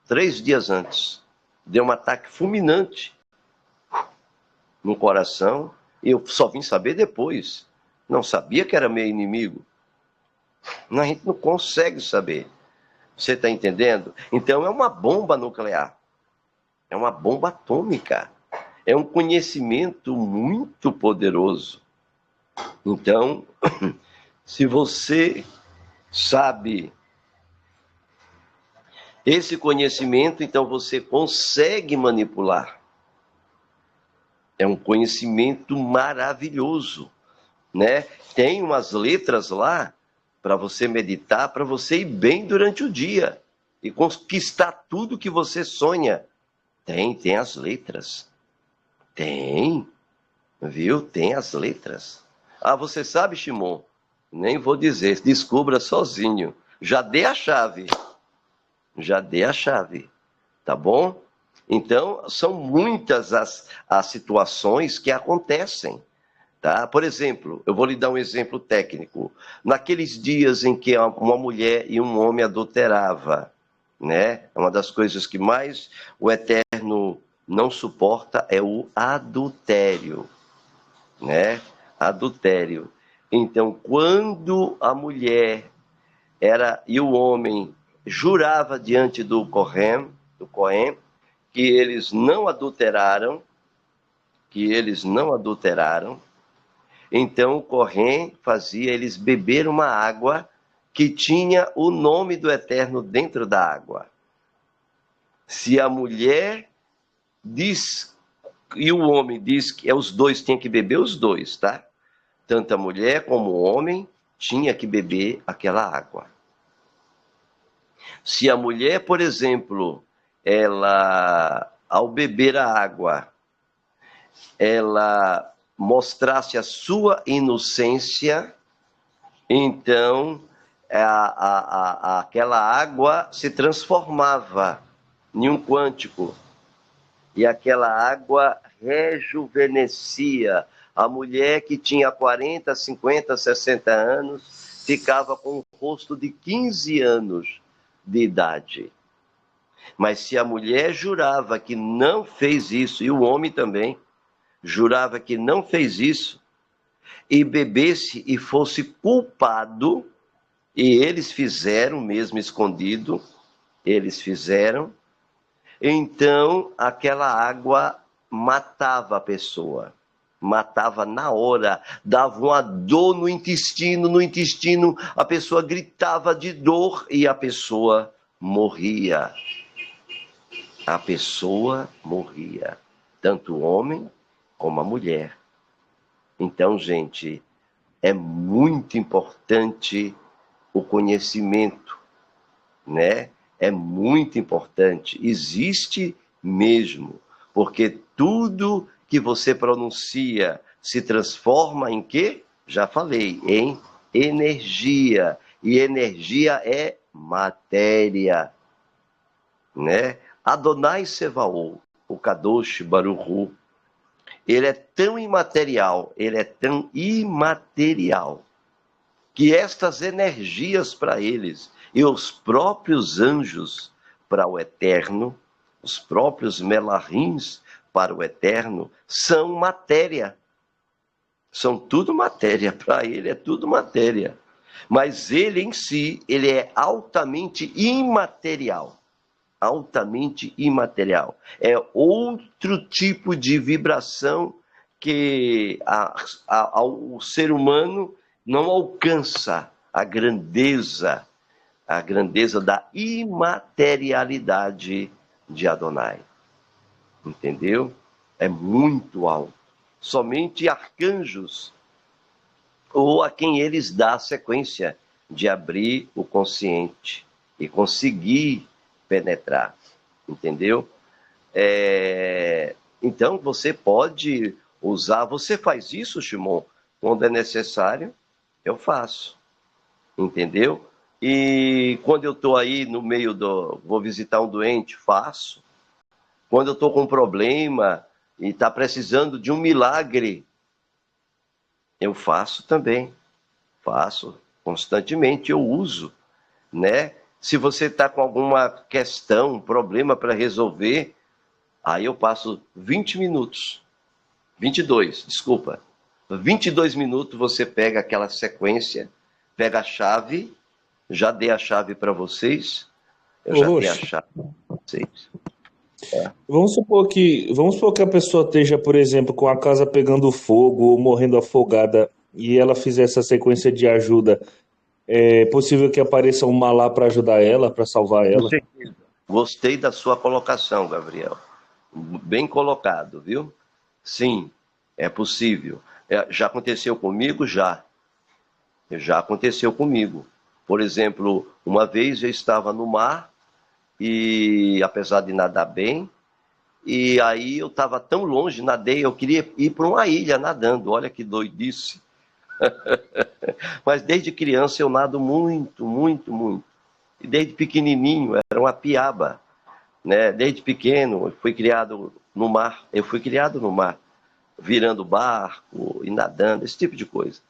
3 dias antes. Deu um ataque fulminante no coração, e eu só vim saber depois. Não sabia que era meu inimigo. A gente não consegue saber. Você está entendendo? Então é uma bomba nuclear. É uma bomba atômica. É um conhecimento muito poderoso. Então, se você sabe esse conhecimento, então você consegue manipular. É um conhecimento maravilhoso, né? Tem umas letras lá para você meditar, para você ir bem durante o dia e conquistar tudo que você sonha. Tem as letras. Tem, viu? Tem as letras. Ah, você sabe, Shimon? Nem vou dizer, descubra sozinho. Já dei a chave. Tá bom? Então, são muitas as situações que acontecem. Tá? Por exemplo, eu vou lhe dar um exemplo técnico. Naqueles dias em que uma mulher e um homem adulteravam, né? Uma das coisas que mais o Eterno não suporta é o adultério, né? Adultério. Então, quando a mulher e o homem jurava diante do Cohen, que eles não adulteraram, então o Cohen fazia eles beber uma água que tinha o nome do Eterno dentro da água. Se a mulher diz, e o homem diz que os dois tinham que beber, os dois, tá? Tanto a mulher como o homem tinha que beber aquela água. Se a mulher, por exemplo, ela, ao beber a água, ela mostrasse a sua inocência, então aquela água se transformava em um quântico. E aquela água rejuvenescia. A mulher que tinha 40, 50, 60 anos ficava com um rosto de 15 anos de idade. Mas se a mulher jurava que não fez isso, e o homem também jurava que não fez isso, e bebesse e fosse culpado, e eles fizeram mesmo escondido, então aquela água matava a pessoa, matava na hora, dava uma dor no intestino, a pessoa gritava de dor e a pessoa morria. Tanto o homem como a mulher. Então, gente, é muito importante o conhecimento, né? É muito importante, existe mesmo, porque tudo que você pronuncia se transforma em quê? Já falei, em energia, e energia é matéria, né? Adonai Sevaô, o Kadosh Baruch Hu, ele é tão imaterial, que estas energias para eles e os próprios anjos para o Eterno, os próprios melahins para o Eterno, são matéria. São tudo matéria, para ele é tudo matéria. Mas ele em si, ele é altamente imaterial. Altamente imaterial. É outro tipo de vibração que o ser humano não alcança a grandeza da imaterialidade de Adonai. Entendeu? É muito alto. Somente arcanjos, ou a quem eles dão a sequência de abrir o consciente e conseguir penetrar. Entendeu? Então você pode usar. Você faz isso, Shimon, quando é necessário, eu faço. Entendeu? E quando eu estou aí no meio vou visitar um doente, faço. Quando eu estou com um problema e está precisando de um milagre, eu faço também. Faço constantemente, eu uso, né? Se você está com alguma questão, um problema para resolver, aí eu passo 20 minutos, 22, desculpa, 22 minutos você pega aquela sequência, pega a chave, já dei a chave para vocês, eu já dei a chave para vocês. Vamos supor que a pessoa esteja, por exemplo, com a casa pegando fogo ou morrendo afogada e ela fizer essa sequência de ajuda. É possível que apareça um malá para ajudar ela, para salvar ela? Gostei da sua colocação, Gabriel. Bem colocado, viu? Sim, é possível. Já aconteceu comigo? Já. Já aconteceu comigo. Por exemplo, uma vez eu estava no mar e, apesar de nadar bem, e aí eu estava tão longe, nadei, eu queria ir para uma ilha nadando. Olha que doidice. Mas desde criança eu nado muito, muito, muito. E desde pequenininho, era uma piaba, né? Desde pequeno, eu fui criado no mar. Eu fui criado no mar, virando barco e nadando, esse tipo de coisa.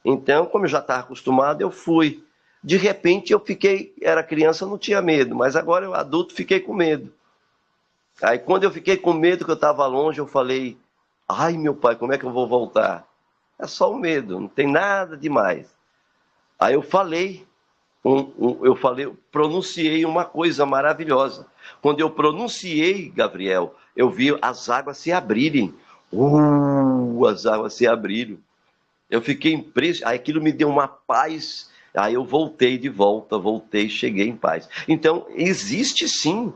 Então, como eu já estava acostumado, eu fui. De repente, eu fiquei, era criança, não tinha medo, mas agora eu adulto fiquei com medo. Aí, quando eu fiquei com medo que eu estava longe, eu falei, ai, meu pai, como é que eu vou voltar? É só o medo, não tem nada demais. Aí eu falei, pronunciei uma coisa maravilhosa. Quando eu pronunciei, Gabriel, eu vi as águas se abrirem. As águas se abriram. Eu fiquei impressionado, aquilo me deu uma paz, aí eu voltei de volta, cheguei em paz. Então, existe sim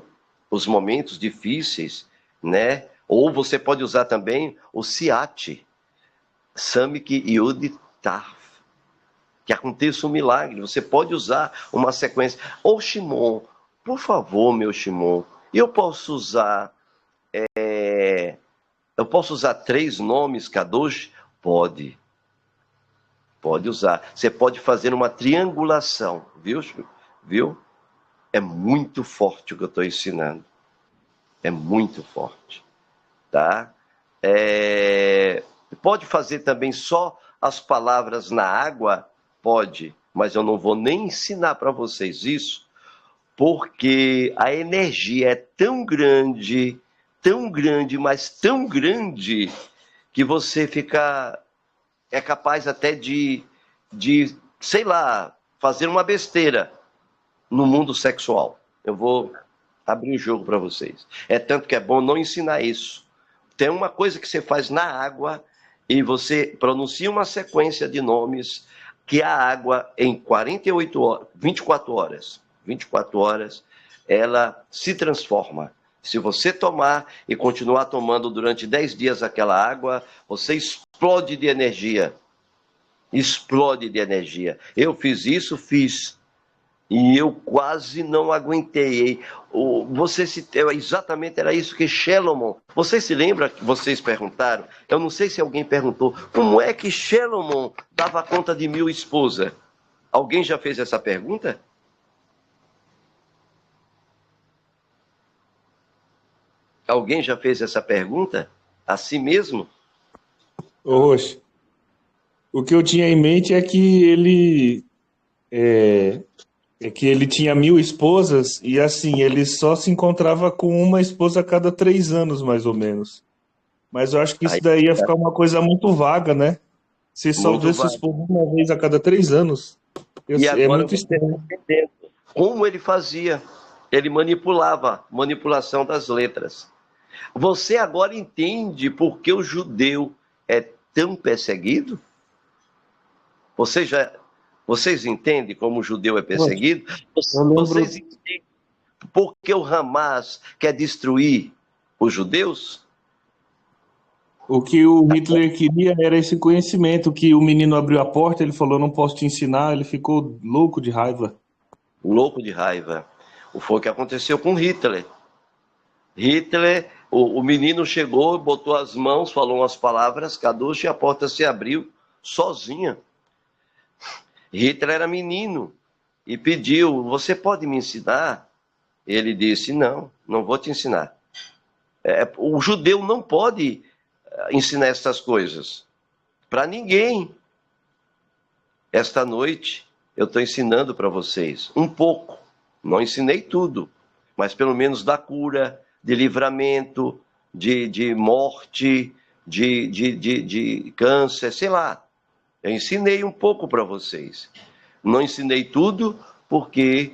os momentos difíceis, né? Ou você pode usar também o Siat, Samik Yud Taf, que aconteça um milagre. Você pode usar uma sequência. Ô Shimon, por favor, meu Shimon, eu posso usar 3 nomes, Kadosh? Pode usar. Você pode fazer uma triangulação, viu? É muito forte o que eu estou ensinando. É muito forte, tá? Pode fazer também só as palavras na água? Pode, mas eu não vou nem ensinar para vocês isso, porque a energia é tão grande, mas tão grande, que você é capaz até de, sei lá, fazer uma besteira no mundo sexual. Eu vou abrir o jogo para vocês. É tanto que é bom não ensinar isso. Tem uma coisa que você faz na água e você pronuncia uma sequência de nomes que a água, em 24 horas, ela se transforma. Se você tomar e continuar tomando durante 10 dias aquela água, você explode de energia. Explode de energia. Eu fiz isso, e eu quase não aguentei. Exatamente era isso que Shelomon. Você se lembra que vocês perguntaram? Eu não sei se alguém perguntou. Como é que Shelomon dava conta de 1000 esposas? Alguém já fez essa pergunta? Alguém já fez essa pergunta? A si mesmo? Oxe. O que eu tinha em mente é que ele tinha 1000 esposas e assim, ele só se encontrava com uma esposa a cada 3 anos, mais ou menos. Mas eu acho que isso daí ia ficar uma coisa muito vaga, né? Você só Muito vê seus válido. povos uma vez a cada 3 anos. E É agora muito você está estranho. entendendo como ele fazia. Ele manipulava, manipulação das letras. Você agora entende por que o judeu é tão perseguido? Vocês já, vocês entendem como o judeu é Poxa, perseguido? eu Vocês lembro. entendem por que o Hamas quer destruir os judeus? O que o Hitler queria era esse conhecimento, que o menino abriu a porta, ele falou, não posso te ensinar, ele ficou louco de raiva. Louco de raiva. Foi o que aconteceu com Hitler. Hitler, o menino chegou, botou as mãos, falou umas palavras, Kadosh, e a porta se abriu sozinha. Hitler era menino e pediu: Você pode me ensinar? Ele disse: Não, não vou te ensinar. O judeu não pode ensinar essas coisas para ninguém. Esta noite eu estou ensinando para vocês um pouco. Não ensinei tudo, mas pelo menos da cura, de livramento, de morte, de câncer, sei lá. Eu ensinei um pouco para vocês. Não ensinei tudo, porque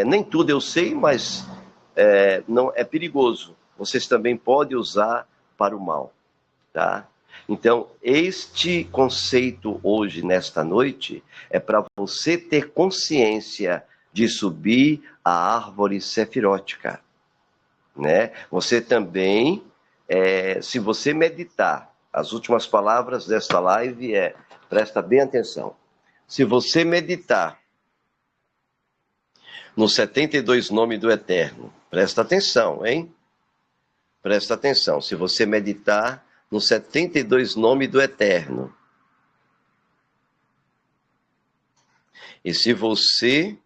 nem tudo eu sei, mas não é perigoso. Vocês também podem usar para o mal, tá? Então, este conceito hoje, nesta noite, é para você ter consciência de subir a árvore sefirótica, né? Você também, se você meditar, as últimas palavras desta live presta bem atenção, se você meditar nos 72 nomes do Eterno, presta atenção, hein? Presta atenção, se você meditar nos 72 nomes do Eterno, e se você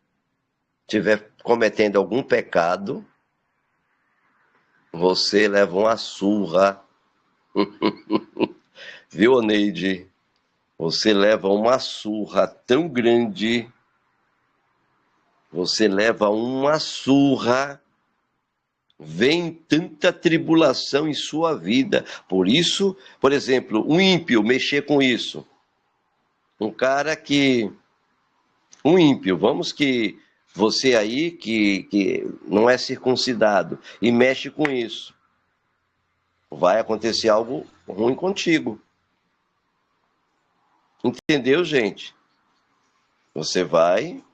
estiver cometendo algum pecado, você leva uma surra. Viu, Oneide? Você leva uma surra tão grande, você leva uma surra, vem tanta tribulação em sua vida. Por isso, por exemplo, um ímpio mexer com isso. Um cara que... Um ímpio, vamos que você aí que não é circuncidado e mexe com isso, vai acontecer algo ruim contigo. Entendeu, gente? Você vai...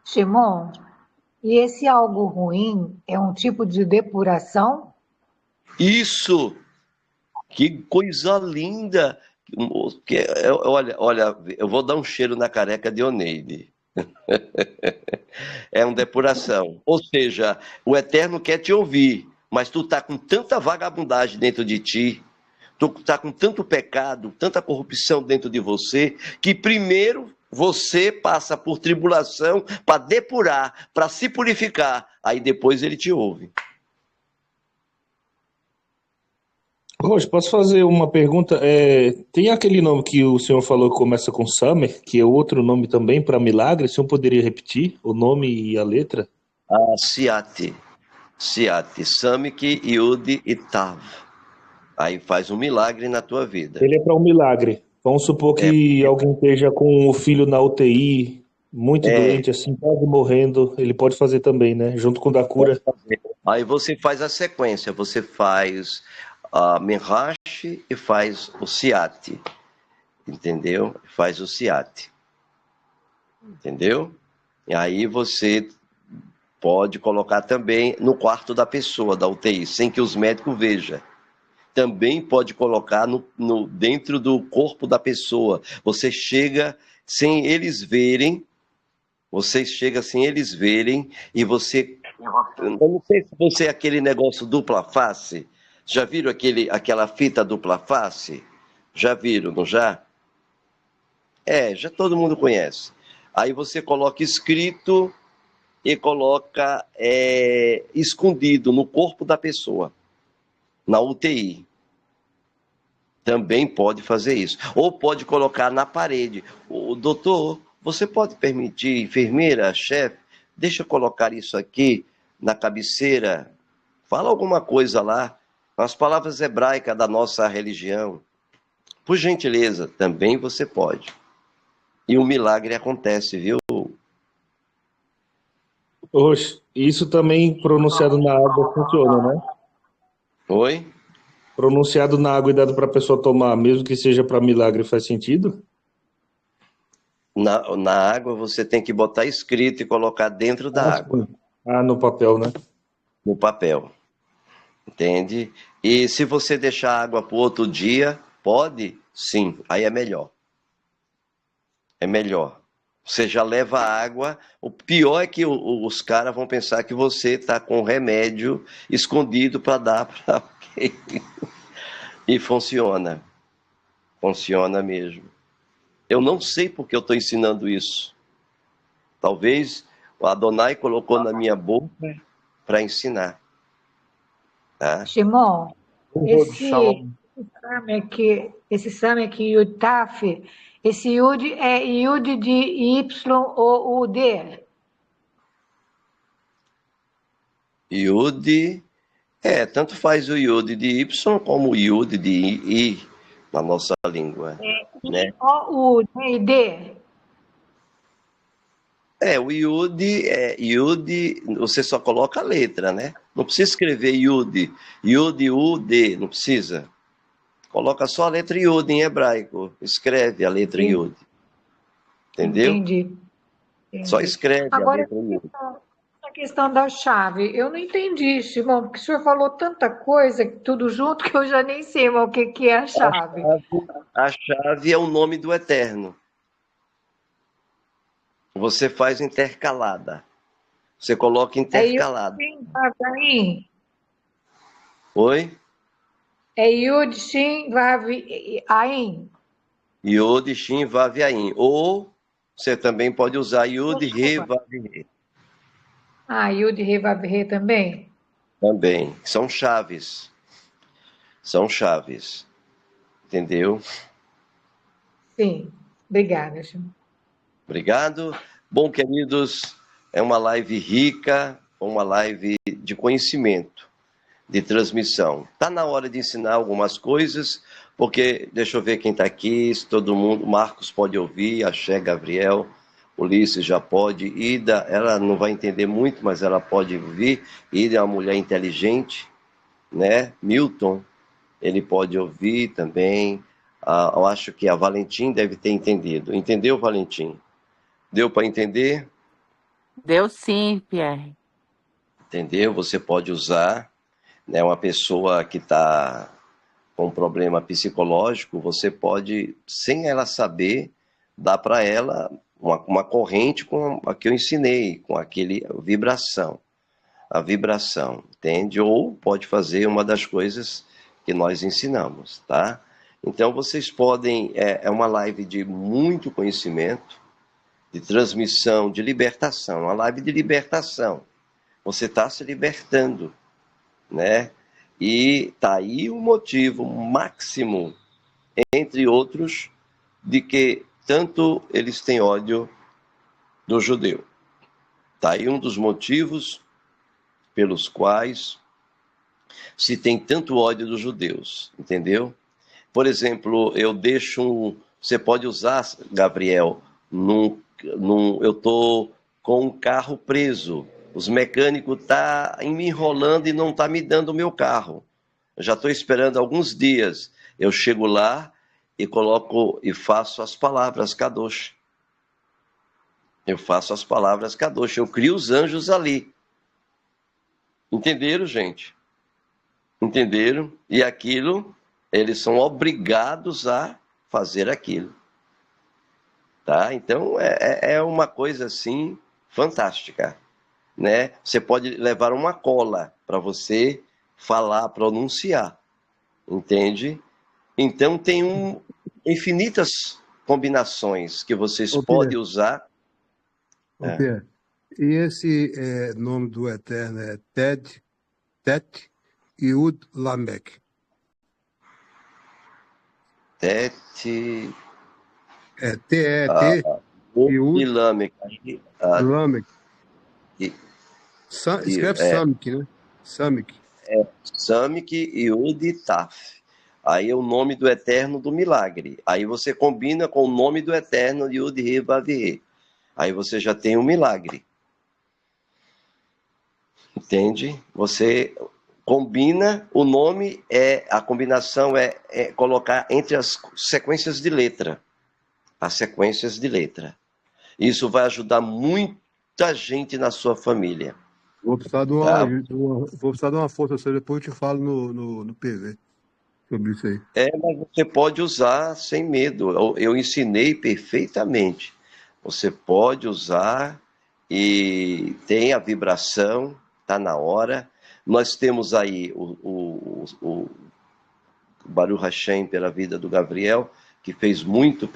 Shimon, e esse algo ruim é um tipo de depuração? Isso! Que coisa linda! Olha, eu vou dar um cheiro na careca de Oneide. É uma depuração. Ou seja, o Eterno quer te ouvir, mas tu tá com tanta vagabundagem dentro de ti, tu tá com tanto pecado, tanta corrupção dentro de você, que primeiro você passa por tribulação para depurar, para se purificar, aí depois ele te ouve. Roger, posso fazer uma pergunta? Tem aquele nome que o senhor falou que começa com Summer, que é outro nome também para milagre. O senhor poderia repetir o nome e a letra? Siati, Samik, Yud e Tav. Aí faz um milagre na tua vida. Ele é para um milagre. Vamos supor É, que alguém esteja com o filho na UTI, muito é, doente, assim, quase morrendo. Ele pode fazer também, né? Junto com o da pode cura. fazer. Aí você faz a sequência, você faz a Menrash e faz o Siati, entendeu? Faz o Siati, entendeu? E aí você pode colocar também no quarto da pessoa, da UTI, sem que os médicos vejam. Também pode colocar dentro do corpo da pessoa. Você chega sem eles verem, e você... Eu não sei se você é aquele negócio dupla face. Já viram aquela fita dupla face? Já viram, não já? Já todo mundo conhece. Aí você coloca escrito e coloca escondido no corpo da pessoa, na UTI. Também pode fazer isso. Ou pode colocar na parede. O doutor, você pode permitir, enfermeira, chefe, deixa eu colocar isso aqui na cabeceira. Fala alguma coisa lá, as palavras hebraicas da nossa religião. Por gentileza, também você pode. E o milagre acontece, viu? Oxe, isso também pronunciado na água funciona, né? Oi? Pronunciado na água e dado para a pessoa tomar, mesmo que seja para milagre, faz sentido? Na água você tem que botar escrito e colocar dentro da Ah, água, sim. Ah, no papel, né? no papel, entende? E se você deixar a água para outro dia, pode? Sim, aí é melhor. É melhor. Você já leva a água. O pior é que os caras vão pensar que você está com remédio escondido para dar para alguém. E funciona. Funciona mesmo. Eu não sei porque eu estou ensinando isso. Talvez o Adonai colocou na minha boca para ensinar. Tá? Shimon, Eu vou de esse shalom. esse Samek Yud Taf, esse Yud é Yud de Y ou UD? Yud, tanto faz o Yud de Y como o Yud de I na nossa língua, né? I-O-U, né? E D? O Yud, você só coloca a letra, né? Não precisa escrever Yud, Yud, U-D, não precisa. Coloca só a letra Yud em hebraico, escreve a letra Yud, entendeu? Entendi, Só entendi. escreve a Agora, letra Yud. a questão da chave, eu não entendi, Shimon, porque o senhor falou tanta coisa, tudo junto, que eu já nem sei mais o que que é a chave. A chave é o nome do Eterno. Você faz intercalada. Você coloca É Yud intercalada. Shin Vav Ain. Oi? É Yud Shin Vav Ain. Yod, Shin, Vav, Ain. Ou você também pode usar Yud, Re, Desculpa. Vav, Re. Ah, Yud Re Vav Re também? Também. São chaves. São chaves. Entendeu? Sim. Obrigada, Shimon. Obrigado. Bom, queridos, é uma live rica, uma live de conhecimento, de transmissão. Está na hora de ensinar algumas coisas, porque, deixa eu ver quem está aqui, se todo mundo, Marcos pode ouvir, Axé, Gabriel, Ulisses já pode, Ida, ela não vai entender muito, mas ela pode ouvir, Ida é uma mulher inteligente, né? Milton, ele pode ouvir também. Eu acho que a Valentim deve ter entendido. Entendeu, Valentim? Deu para entender? Deu sim, Pierre. Entendeu? Você pode usar, né? Uma pessoa que está com um problema psicológico, você pode, sem ela saber, dar para ela uma corrente com a que eu ensinei, com aquele vibração, a vibração, entende? Ou pode fazer uma das coisas que nós ensinamos, tá? Então vocês podem, é uma live de muito conhecimento, de transmissão, de libertação, uma live de libertação. Você está se libertando, né? E tá aí o motivo máximo, entre outros, de que tanto eles têm ódio do judeu. Tá aí um dos motivos pelos quais se tem tanto ódio dos judeus, entendeu? Por exemplo, você pode usar, Gabriel, eu tô com um carro preso. Os mecânicos tá me enrolando e não tá me dando o meu carro. Eu já estou esperando alguns dias. Eu chego lá e coloco e faço as palavras Kadosh. Eu faço as palavras Kadosh. Eu crio os anjos ali. Entenderam, gente? Entenderam? E aquilo, eles são obrigados a fazer aquilo. Tá? Então, é uma coisa assim fantástica. Né? Você pode levar uma cola para você falar, pronunciar. Entende? Então tem infinitas combinações que vocês Ô, podem Pierre, usar. ô, Pierre, e esse nome do Eterno é Tet Yud Lamek. Tete, É T-E-T Yud Lamek, Lamek. Escreve Samik, né? Samik. Samik, Yud e Taf. Aí é o nome do Eterno do milagre. Aí você combina com o nome do Eterno, Yud-He Vav-He. Aí você já tem um milagre. Entende? Você combina, o nome, a combinação é colocar entre as sequências de letra. As sequências de letra. Isso vai ajudar muita gente na sua família. Vou precisar de Tá? vou precisar de uma força, depois eu te falo no PV sobre isso aí. Mas você pode usar sem medo. Eu ensinei perfeitamente. Você pode usar e tem a vibração, está na hora. Nós temos aí o Baruch Hashem pela vida do Gabriel, que fez muito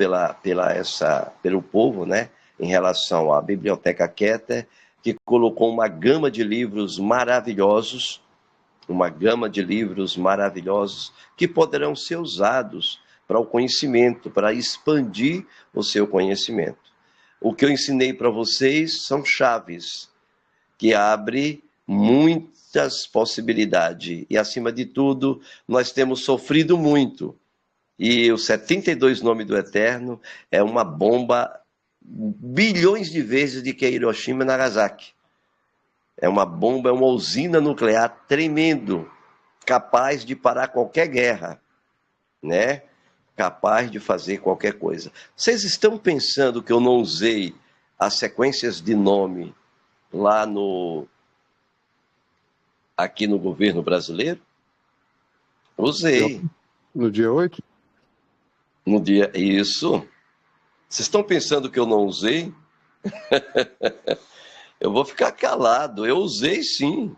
pelo povo, né? Em relação à Biblioteca Keter, que colocou uma gama de livros maravilhosos, que poderão ser usados para o conhecimento, para expandir o seu conhecimento. O que eu ensinei para vocês são chaves que abrem muitas possibilidades. E, acima de tudo, nós temos sofrido muito. E os 72 nomes do Eterno é uma bomba bilhões de vezes de que é Hiroshima e Nagasaki. É uma bomba, é uma usina nuclear tremendo, capaz de parar qualquer guerra, né? Capaz de fazer qualquer coisa. Vocês estão pensando que eu não usei as sequências de nome lá aqui no governo brasileiro? Usei. No dia 8? No dia... Isso. Vocês estão pensando que eu não usei? Eu vou ficar calado. Eu usei, sim.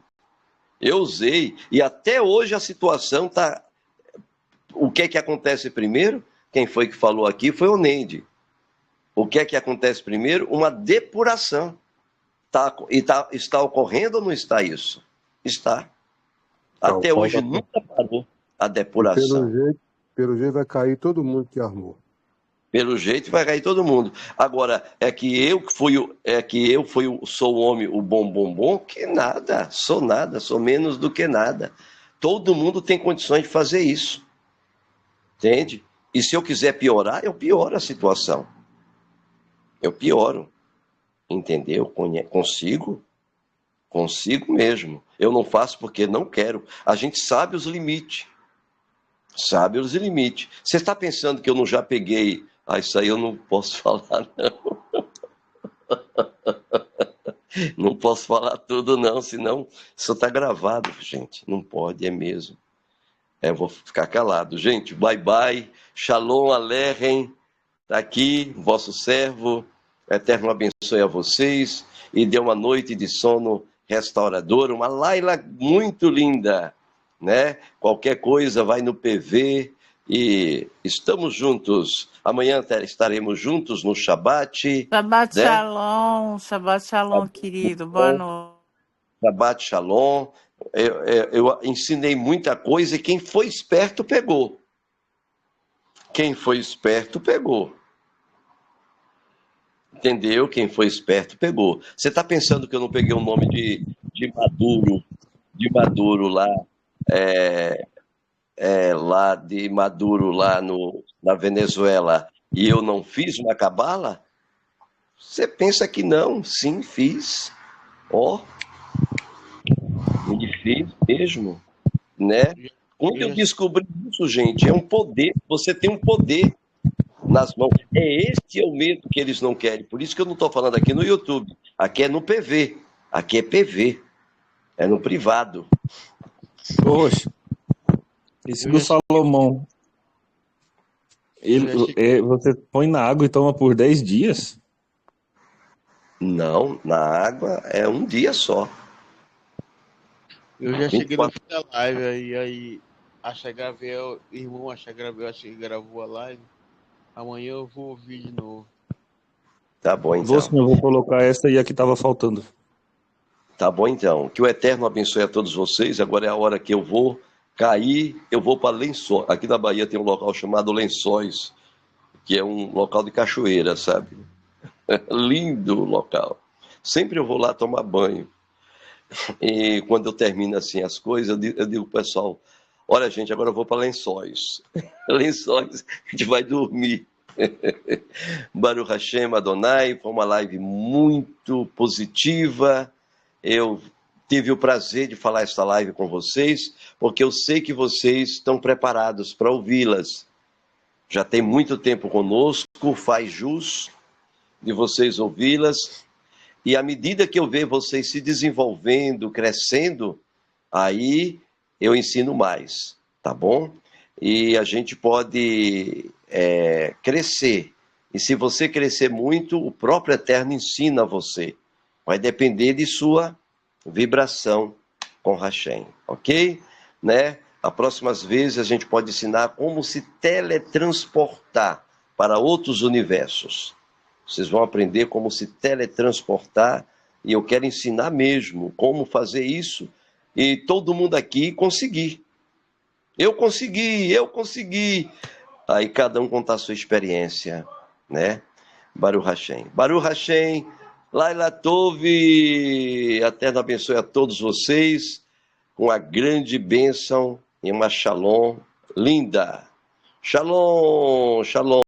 Eu usei. E até hoje a situação está... O que é que acontece primeiro? Quem foi que falou aqui foi o Neide. O que é que acontece primeiro? Uma depuração. Está ocorrendo ou não está isso? Está. Até hoje nunca parou a depuração. Pelo jeito vai cair todo mundo que armou. Pelo jeito vai cair todo mundo. Agora, sou o homem, o bom, que nada, sou menos do que nada. Todo mundo tem condições de fazer isso. Entende? E se eu quiser piorar, eu pioro a situação. Eu pioro. Entendeu? Consigo mesmo. Eu não faço porque não quero. A gente sabe os limites. Você está pensando que eu não já peguei... isso aí eu não posso falar, não. Não posso falar tudo, não, senão isso está gravado, gente. Não pode, é mesmo. Eu vou ficar calado. Gente, bye bye. Shalom Aleichem. Está aqui, vosso servo. O Eterno abençoe a vocês e dê uma noite de sono restauradora. Uma Laila muito linda, né? Qualquer coisa, vai no PV. E estamos juntos. Amanhã estaremos juntos no Shabbat. Shabbat né? Shalom, querido. Boa noite. Shabbat Shalom. Eu ensinei muita coisa e quem foi esperto pegou. Entendeu? Quem foi esperto pegou. Você está pensando que eu não peguei o nome de Maduro lá, lá de Maduro lá na Venezuela, e eu não fiz uma cabala? Você pensa que não? Sim, fiz. Me fiz mesmo, né? Quando eu descobri isso, gente, é um poder. Você tem um poder nas mãos. Este é o medo que eles não querem. Por isso que eu não estou falando aqui no YouTube. Aqui é no PV. Aqui é PV. É no privado. Poxa, isso do Salomão. Você põe na água e toma por 10 dias? Não, na água é um dia só. Eu já cheguei no fim da live, aí Acha Gravel, irmão Acha Gravel, acho que gravou a live. Amanhã eu vou ouvir de novo. Tá bom, então. Eu vou colocar essa e a que estava faltando. Tá bom, então. Que o Eterno abençoe a todos vocês. Agora é a hora que eu vou cair, eu vou para Lençóis. Aqui na Bahia tem um local chamado Lençóis, que é um local de cachoeira, sabe? Lindo local. Sempre eu vou lá tomar banho. E quando eu termino assim as coisas, eu digo pro pessoal, Olha, gente, agora eu vou para Lençóis. Lençóis, a gente vai dormir. Baruch Hashem Adonai, foi uma live muito positiva. Eu tive o prazer de falar esta live com vocês, porque eu sei que vocês estão preparados para ouvi-las. Já tem muito tempo conosco, faz jus de vocês ouvi-las. E à medida que eu ver vocês se desenvolvendo, crescendo, aí eu ensino mais, tá bom? E a gente pode crescer. E se você crescer muito, o próprio Eterno ensina você. Vai depender de sua vibração com Hashem, ok? Né? As próximas vezes a gente pode ensinar como se teletransportar para outros universos. Vocês vão aprender como se teletransportar e eu quero ensinar mesmo como fazer isso e todo mundo aqui conseguir. Eu consegui. Aí cada um contar a sua experiência, né? Baruch Hashem. Baruch Hashem, Laila Tov, Eterno abençoe a todos vocês, com a grande bênção e uma shalom linda. Shalom, shalom.